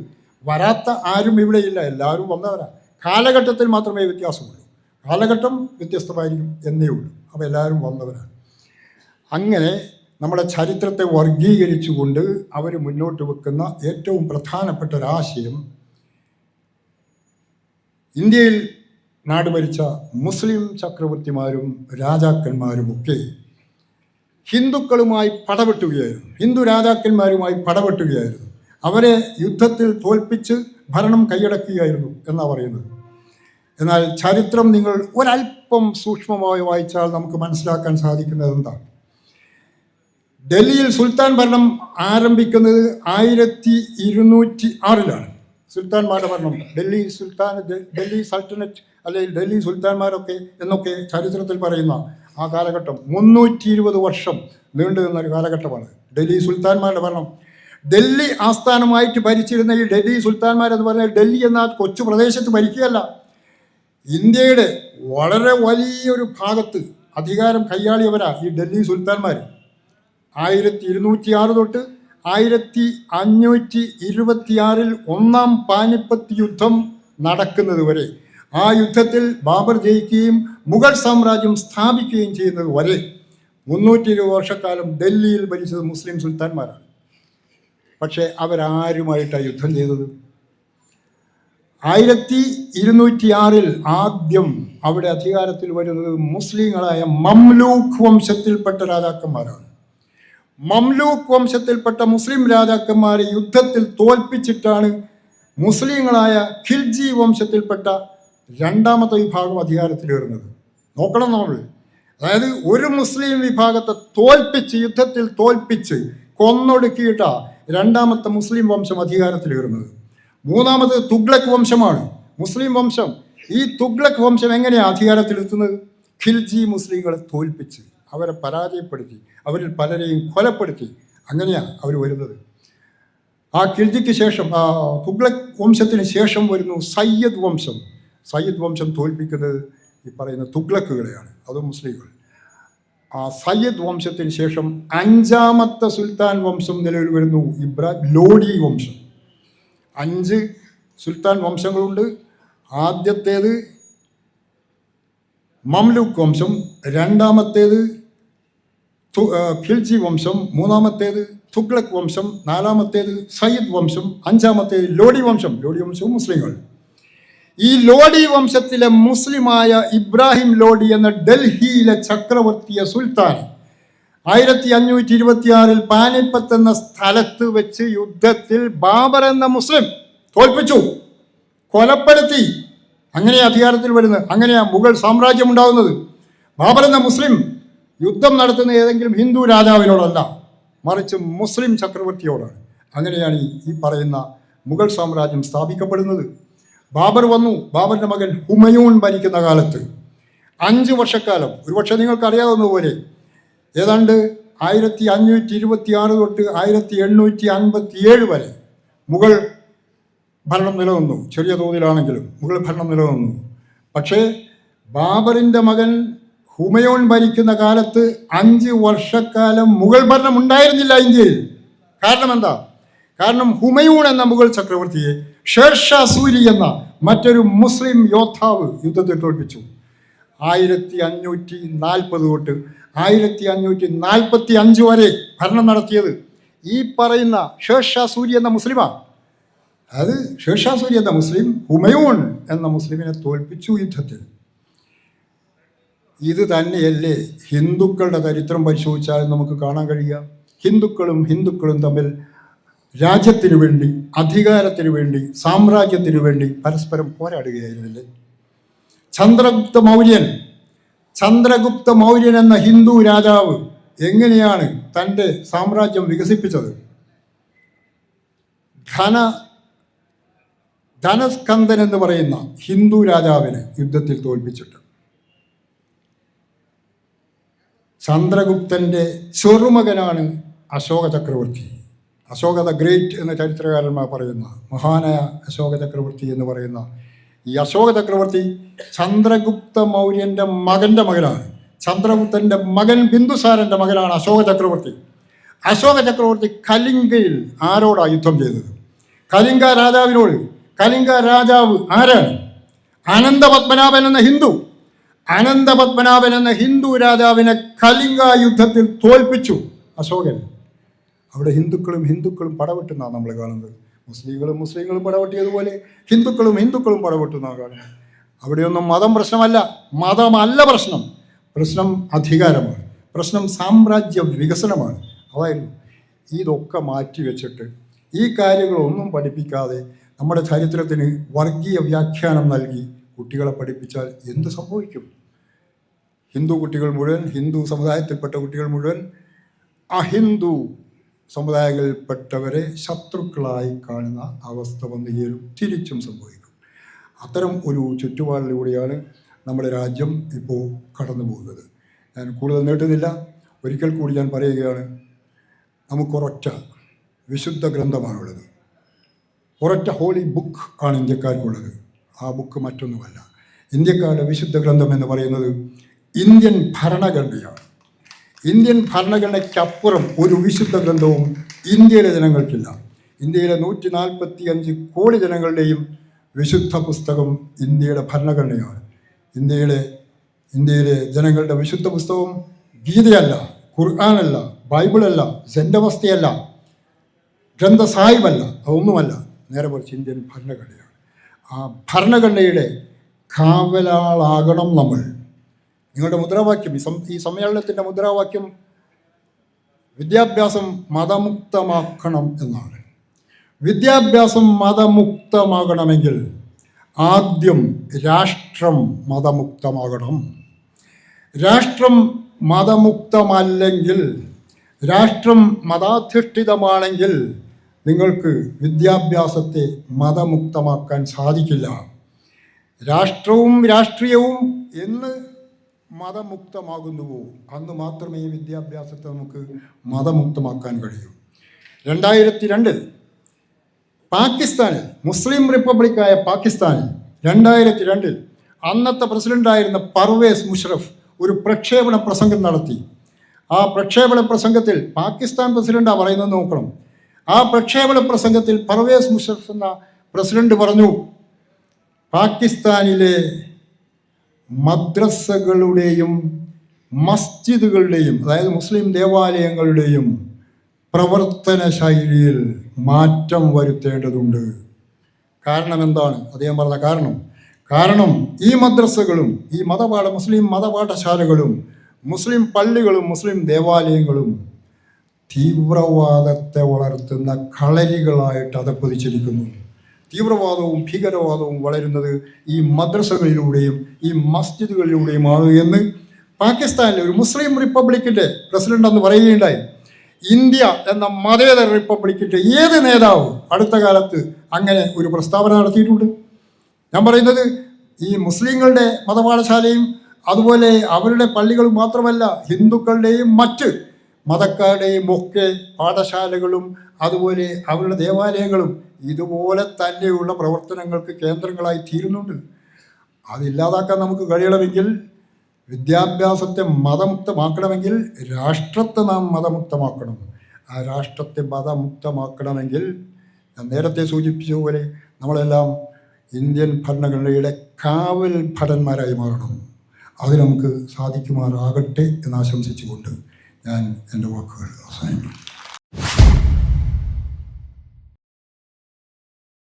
വരാത്ത ആരും ഇവിടെയില്ല, എല്ലാവരും വന്നവരാ. കാലഘട്ടത്തിൽ മാത്രമേ വ്യത്യാസമുള്ളൂ. കാലഘട്ടം വ്യത്യസ്തമായിരിക്കും എന്നേ ഉള്ളൂ. അപ്പോൾ എല്ലാവരും വന്നവരാണ്. അങ്ങനെ നമ്മുടെ ചരിത്രത്തെ വർഗീകരിച്ചുകൊണ്ട് അവർ മുന്നോട്ട് വെക്കുന്ന ഏറ്റവും പ്രധാനപ്പെട്ട ഒരാശയം, ഇന്ത്യയിൽ നാടുഭരിച്ച മുസ്ലിം ചക്രവർത്തിമാരും രാജാക്കന്മാരുമൊക്കെ ഹിന്ദുക്കളുമായി പടവെട്ടുകയായിരുന്നു, ഹിന്ദു രാജാക്കന്മാരുമായി പടവെട്ടുകയായിരുന്നു, അവരെ യുദ്ധത്തിൽ തോൽപ്പിച്ച് ഭരണം കൈയടക്കുകയായിരുന്നു എന്നാണ് പറയുന്നത്. എന്നാൽ ചരിത്രം നിങ്ങൾ ഒരല്പം സൂക്ഷ്മമായി വായിച്ചാൽ നമുക്ക് മനസ്സിലാക്കാൻ സാധിക്കുന്നത് എന്താണ്? ഡൽഹിയിൽ സുൽത്താൻ ഭരണം ആരംഭിക്കുന്നത് 1206-ലാണ്. സുൽത്താൻമാരുടെ ഭരണം, ഡൽഹി സൾട്ടനറ്റ് അല്ലെങ്കിൽ ഡൽഹി സുൽത്താൻമാരൊക്കെ എന്നൊക്കെ ചരിത്രത്തിൽ പറയുന്ന ആ കാലഘട്ടം 320 വർഷം നീണ്ടു നിന്നൊരു കാലഘട്ടമാണ് ഡൽഹി സുൽത്താൻമാരുടെ ഭരണം. ഡൽഹി ആസ്ഥാനമായിട്ട് ഭരിച്ചിരുന്ന ഈ ഡൽഹി സുൽത്താൻമാരെന്ന് പറഞ്ഞാൽ ഡൽഹി എന്ന കൊച്ചു പ്രദേശത്ത് ഭരിക്കുകയല്ല, ഇന്ത്യയുടെ വളരെ വലിയൊരു ഭാഗത്ത് അധികാരം കൈയാളിയവരാ ഈ ഡൽഹി സുൽത്താൻമാർ. 1206 തൊട്ട് 1526 1-ാം പാനിപ്പത്ത് യുദ്ധം നടക്കുന്നത് വരെ, ആ യുദ്ധത്തിൽ ബാബർ ജയിക്കുകയും മുഗൾ സാമ്രാജ്യം സ്ഥാപിക്കുകയും ചെയ്യുന്നത് വരെ 320 വർഷക്കാലം ഡൽഹിയിൽ ഭരിച്ചത് മുസ്ലിം സുൽത്താൻമാരാണ്. പക്ഷേ അവരാരുമായിട്ടാണ് യുദ്ധം ചെയ്തത്? 1206 ആദ്യം അവിടെ അധികാരത്തിൽ വരുന്നത് മുസ്ലിങ്ങളായ മംലൂക്ക് വംശത്തിൽപ്പെട്ട രാജാക്കന്മാരാണ്. മംലൂക്ക് വംശത്തിൽപ്പെട്ട മുസ്ലിം രാജാക്കന്മാരെ യുദ്ധത്തിൽ തോൽപ്പിച്ചിട്ടാണ് മുസ്ലിങ്ങളായ ഖിൽജി വംശത്തിൽപ്പെട്ട 2ാമത്തെ വിഭാഗം അധികാരത്തിലേറുന്നത്. നോക്കണം നമ്മൾ. അതായത് ഒരു മുസ്ലിം വിഭാഗത്തെ യുദ്ധത്തിൽ തോൽപ്പിച്ച് കൊന്നൊടുക്കിയിട്ടാ 2ാമത്തെ മുസ്ലിം വംശം അധികാരത്തിലേറുന്നത്. 3ാമത് തുഗ്ലക് വംശമാണ്, മുസ്ലിം വംശം. ഈ തുഗ്ലക് വംശം എങ്ങനെയാണ് അധികാരത്തിലെത്തുന്നത്? ഖിൽജി മുസ്ലിങ്ങളെ തോൽപ്പിച്ച് അവരെ പരാജയപ്പെടുത്തി അവരിൽ പലരെയും കൊലപ്പെടുത്തി അങ്ങനെയാണ് അവർ വരുന്നത്. ആ ഖിൽജിക്ക് ശേഷം തുഗ്ലക് വംശത്തിന് ശേഷം വരുന്നു സയ്യദ് വംശം. സയ്യദ് വംശം തോൽപ്പിക്കുന്നത് ഈ പറയുന്ന തുഗ്ലക്കുകളെയാണ്, അതും മുസ്ലിങ്ങൾ. ആ സയ്യദ് വംശത്തിന് ശേഷം 5ാമത്തെ സുൽത്താൻ വംശം നിലവിൽ വരുന്നു, ലോഡി വംശം. 5 സുൽത്താൻ വംശങ്ങളുണ്ട്. ആദ്യത്തേത് മംലൂക്ക് വംശം, 2ാമത്തേത് ഖിൽജി വംശം, 3ാമത്തേത് തുഗ്ലക് വംശം, 4ാമത്തേത് സയ്യിദ് വംശം, 5ാമത്തേത് ലോഡി വംശം. ലോഡി വംശവും മുസ്ലിങ്ങൾ. ഈ ലോഡി വംശത്തിലെ മുസ്ലിമായ ഇബ്രാഹിം ലോഡി എന്ന ഡൽഹിയിലെ ചക്രവർത്തിയ സുൽത്താൻ 1526 പാനിപ്പത്ത് എന്ന സ്ഥലത്ത് വെച്ച് യുദ്ധത്തിൽ ബാബർ എന്ന മുസ്ലിം തോൽപ്പിച്ചു, കൊലപ്പെടുത്തി. അങ്ങനെ അധികാരത്തിൽ വരുന്നത്, അങ്ങനെയാണ് മുഗൾ സാമ്രാജ്യം ഉണ്ടാകുന്നത്. ബാബർ എന്ന മുസ്ലിം യുദ്ധം നടത്തുന്ന ഏതെങ്കിലും ഹിന്ദു രാജാവിനോടല്ല, മറിച്ച് മുസ്ലിം ചക്രവർത്തിയോടാണ്. അങ്ങനെയാണ് ഈ പറയുന്ന മുഗൾ സാമ്രാജ്യം സ്ഥാപിക്കപ്പെടുന്നത്. ബാബർ വന്നു. ബാബറിൻ്റെ മകൻ ഹുമയൂൺ ഭരിക്കുന്ന കാലത്ത് 5 വർഷക്കാലം, ഒരുപക്ഷെ നിങ്ങൾക്കറിയാവുന്നതുപോലെ ഏതാണ്ട് 1526 തൊട്ട് 1857 വരെ മുഗൾ ഭരണം നിലനിന്നു. ചെറിയ തോതിലാണെങ്കിലും മുഗൾ ഭരണം നിലനിന്നു. പക്ഷേ ബാബറിൻ്റെ മകൻ ഹുമയൂൺ ഭരിക്കുന്ന കാലത്ത് 5 വർഷക്കാലം മുഗൾ ഭരണം ഉണ്ടായിരുന്നില്ല ഇന്ത്യയിൽ. കാരണം എന്താ? കാരണം ഹുമയൂൺ എന്ന മുഗൾ ചക്രവർത്തിയെ ഷേർഷാ സൂരി എന്ന മറ്റൊരു മുസ്ലിം യോദ്ധാവ് യുദ്ധത്തിൽ തോൽപ്പിച്ചു. 1540 തൊട്ട് 1545 വരെ ഭരണം നടത്തിയത് ഈ പറയുന്ന ഷേർഷാ സൂരി എന്ന മുസ്ലിമാണ്. അത് ഷേർഷാ സൂരി എന്ന മുസ്ലിം ഹുമയൂൺ എന്ന മുസ്ലിമിനെ തോൽപ്പിച്ചു യുദ്ധത്തിൽ. ഇത് തന്നെയല്ലേ ഹിന്ദുക്കളുടെ ചരിത്രം പരിശോധിച്ചാൽ നമുക്ക് കാണാൻ കഴിയുക. ഹിന്ദുക്കളും തമ്മിൽ രാജ്യത്തിനു വേണ്ടി, അധികാരത്തിനു വേണ്ടി, സാമ്രാജ്യത്തിനു വേണ്ടി പരസ്പരം പോരാടുകയായിരുന്നില്ലേ? ചന്ദ്രഗുപ്ത മൗര്യൻ എന്ന ഹിന്ദു രാജാവ് എങ്ങനെയാണ് തൻ്റെ സാമ്രാജ്യം വികസിപ്പിച്ചത്? ധനസ്കന്ദൻ എന്ന് പറയുന്ന ഹിന്ദു രാജാവിനെ യുദ്ധത്തിൽ തോൽപ്പിച്ചിട്ട് ചന്ദ്രഗുപ്തൻ്റെ ചെറുമകനാണ് അശോക ചക്രവർത്തി. അശോക ദ ഗ്രേറ്റ് എന്ന ചരിത്രകാരന്മാർ പറയുന്ന മഹാനായ അശോക ചക്രവർത്തി എന്ന് പറയുന്ന ഈ അശോക ചക്രവർത്തി ചന്ദ്രഗുപ്ത മൗര്യൻ്റെ മകൻ്റെ മകനാണ്. ചന്ദ്രഗുപ്തൻ്റെ മകൻ ബിന്ദുസാരൻ്റെ മകനാണ് അശോക ചക്രവർത്തി. അശോക ചക്രവർത്തി കലിംഗയിൽ ആരോടാണ് യുദ്ധം ചെയ്തത്? കലിംഗ രാജാവിനോട്. കലിംഗ രാജാവ് ആരാണ്? അനന്തപത്മനാഭൻ എന്ന ഹിന്ദു. അനന്തപത്മനാഭൻ എന്ന ഹിന്ദു രാജാവിനെ കലിംഗ യുദ്ധത്തിൽ തോൽപ്പിച്ചു അശോകൻ. അവിടെ ഹിന്ദുക്കളും പടവെട്ടുന്നതാണ് നമ്മൾ കാണുന്നത്. മുസ്ലിങ്ങളും പടവെട്ടിയതുപോലെ ഹിന്ദുക്കളും പടവെട്ടുന്നതാണ് കാണുന്നത്. അവിടെയൊന്നും മതം പ്രശ്നമല്ല, മതമല്ല പ്രശ്നം അധികാരമാണ്, പ്രശ്നം സാമ്രാജ്യ വികസനമാണ്. അതായിരുന്നു. ഇതൊക്കെ മാറ്റിവെച്ചിട്ട് ഈ കാര്യങ്ങളൊന്നും പഠിപ്പിക്കാതെ നമ്മുടെ ചരിത്രത്തിന് വർഗീയ വ്യാഖ്യാനം നൽകി കുട്ടികളെ പഠിപ്പിച്ചാൽ എന്ത് സംഭവിക്കും? ഹിന്ദു സമുദായത്തിൽപ്പെട്ട കുട്ടികൾ മുഴുവൻ അഹിന്ദു സമുദായങ്ങളിൽപ്പെട്ടവരെ ശത്രുക്കളായി കാണുന്ന അവസ്ഥ വന്നു ചേരും. തിരിച്ചും സംഭവിക്കും. അത്തരം ഒരു ചുറ്റുപാടിലൂടെയാണ് നമ്മുടെ രാജ്യം ഇപ്പോൾ കടന്നു പോകുന്നത്. ഞാൻ കൂടുതൽ നീട്ടുന്നില്ല. ഒരിക്കൽ കൂടി ഞാൻ പറയുകയാണ്, നമുക്കൊരൊറ്റ വിശുദ്ധ ഗ്രന്ഥമാണുള്ളത്. ഒരൊറ്റ ഹോളി ബുക്ക് ആണ് ഇന്ത്യക്കാർക്കുള്ളത്. ആ ബുക്ക് മറ്റൊന്നുമല്ല. ഇന്ത്യക്കാരുടെ വിശുദ്ധ ഗ്രന്ഥം എന്ന് പറയുന്നത് ഇന്ത്യൻ ഭരണഘടനയാണ്. ഇന്ത്യൻ ഭരണഘടനയ്ക്കപ്പുറം ഒരു വിശുദ്ധ ഗ്രന്ഥവും ഇന്ത്യയിലെ ജനങ്ങൾക്കില്ല. ഇന്ത്യയിലെ 145 കോടി ജനങ്ങളുടെയും വിശുദ്ധ പുസ്തകം ഇന്ത്യയുടെ ഭരണഘടനയാണ്. ഇന്ത്യയിലെ ജനങ്ങളുടെ വിശുദ്ധ പുസ്തകം ഗീതയല്ല, ഖുർആനല്ല, ബൈബിളല്ല, സെൻഡവസ്തിയല്ല, ഗ്രന്ഥസാഹിബല്ല, അതൊന്നുമല്ല. നേരെ മറിച്ച് ഇന്ത്യൻ ഭരണഘടനയാണ്. ആ ഭരണഘടനയുടെ കാവലാളാകണം നമ്മൾ. നിങ്ങളുടെ മുദ്രാവാക്യം, ഈ സമ്മേളനത്തിൻ്റെ മുദ്രാവാക്യം വിദ്യാഭ്യാസം മതമുക്തമാക്കണം എന്നാണ്. വിദ്യാഭ്യാസം മതമുക്തമാകണമെങ്കിൽ ആദ്യം രാഷ്ട്രം മതമുക്തമാകണം. രാഷ്ട്രം മതമുക്തമല്ലെങ്കിൽ, രാഷ്ട്രം മതാധിഷ്ഠിതമാണെങ്കിൽ നിങ്ങൾക്ക് വിദ്യാഭ്യാസത്തെ മതമുക്തമാക്കാൻ സാധിക്കില്ല. രാഷ്ട്രവും രാഷ്ട്രീയവും എന്ന് മതമുക്തമാകുന്നുവോ അന്ന് മാത്രമേ വിദ്യാഭ്യാസത്തെ നമുക്ക് മതമുക്തമാക്കാൻ കഴിയൂ. 2002 പാകിസ്ഥാനിൽ, മുസ്ലിം റിപ്പബ്ലിക്കായ പാകിസ്ഥാനിൽ 2002 അന്നത്തെ പ്രസിഡൻ്റായിരുന്ന പർവേസ് മുഷറഫ് ഒരു പ്രക്ഷേപണ പ്രസംഗം നടത്തി. ആ പ്രക്ഷേപണ പ്രസംഗത്തിൽ പാകിസ്ഥാൻ പ്രസിഡൻ്റാണ് പറയുന്നത് നോക്കണം. ആ പ്രക്ഷേപണ പ്രസംഗത്തിൽ പർവേസ് മുഷറഫ് എന്ന പ്രസിഡന്റ് പറഞ്ഞു, പാകിസ്ഥാനിലെ മദ്രസകളുടെയും മസ്ജിദുകളുടെയും, അതായത് മുസ്ലിം ദേവാലയങ്ങളുടെയും പ്രവർത്തന ശൈലിയിൽ മാറ്റം വരുത്തേണ്ടതുണ്ട്. കാരണം എന്താണ് അദ്ദേഹം പറഞ്ഞ കാരണം ഈ മദ്രസകളും ഈ മുസ്ലിം മതപാഠശാലകളും മുസ്ലിം പള്ളികളും മുസ്ലിം ദേവാലയങ്ങളും തീവ്രവാദത്തെ വളർത്തുന്ന കളരികളായിട്ട് അതപ്പതിച്ചിരിക്കുന്നു. തീവ്രവാദവും ഭീകരവാദവും വളരുന്നത് ഈ മദ്രസകളിലൂടെയും ഈ മസ്ജിദുകളിലൂടെയുമാണ് എന്ന് പാകിസ്ഥാനിലെ ഒരു മുസ്ലിം റിപ്പബ്ലിക്കിൻ്റെ പ്രസിഡന്റ് എന്ന് പറയുകയുണ്ടായി. ഇന്ത്യ എന്ന മതേതര റിപ്പബ്ലിക്കിൻ്റെ ഏത് നേതാവ് അടുത്ത കാലത്ത് അങ്ങനെ ഒരു പ്രസ്താവന നടത്തിയിട്ടുണ്ട്? ഞാൻ പറയുന്നത് ഈ മുസ്ലിങ്ങളുടെ മതപാഠശാലയും അതുപോലെ അവരുടെ പള്ളികളും മാത്രമല്ല, ഹിന്ദുക്കളുടെയും മറ്റ് മതക്കാരുടെയും ഒക്കെ പാഠശാലകളും അതുപോലെ അവരുടെ ദേവാലയങ്ങളും ഇതുപോലെ തന്നെയുള്ള പ്രവർത്തനങ്ങൾക്ക് കേന്ദ്രങ്ങളായി തീരുന്നുണ്ട്. അതില്ലാതാക്കാൻ നമുക്ക് കഴിയണമെങ്കിൽ, വിദ്യാഭ്യാസത്തെ മതമുക്തമാക്കണമെങ്കിൽ രാഷ്ട്രത്തെ നാം മതമുക്തമാക്കണം. ആ രാഷ്ട്രത്തെ മതമുക്തമാക്കണമെങ്കിൽ ഞാൻ നേരത്തെ സൂചിപ്പിച്ചതുപോലെ നമ്മളെല്ലാം ഇന്ത്യൻ ഭരണഘടനയുടെ കാവൽ ഭടന്മാരായി മാറണം. അത് നമുക്ക് സാധിക്കുമാറാകട്ടെ എന്ന് ആശംസിച്ചുകൊണ്ട് ഞാൻ എൻ്റെ വാക്കുകൾ അവസാനിപ്പിക്കും.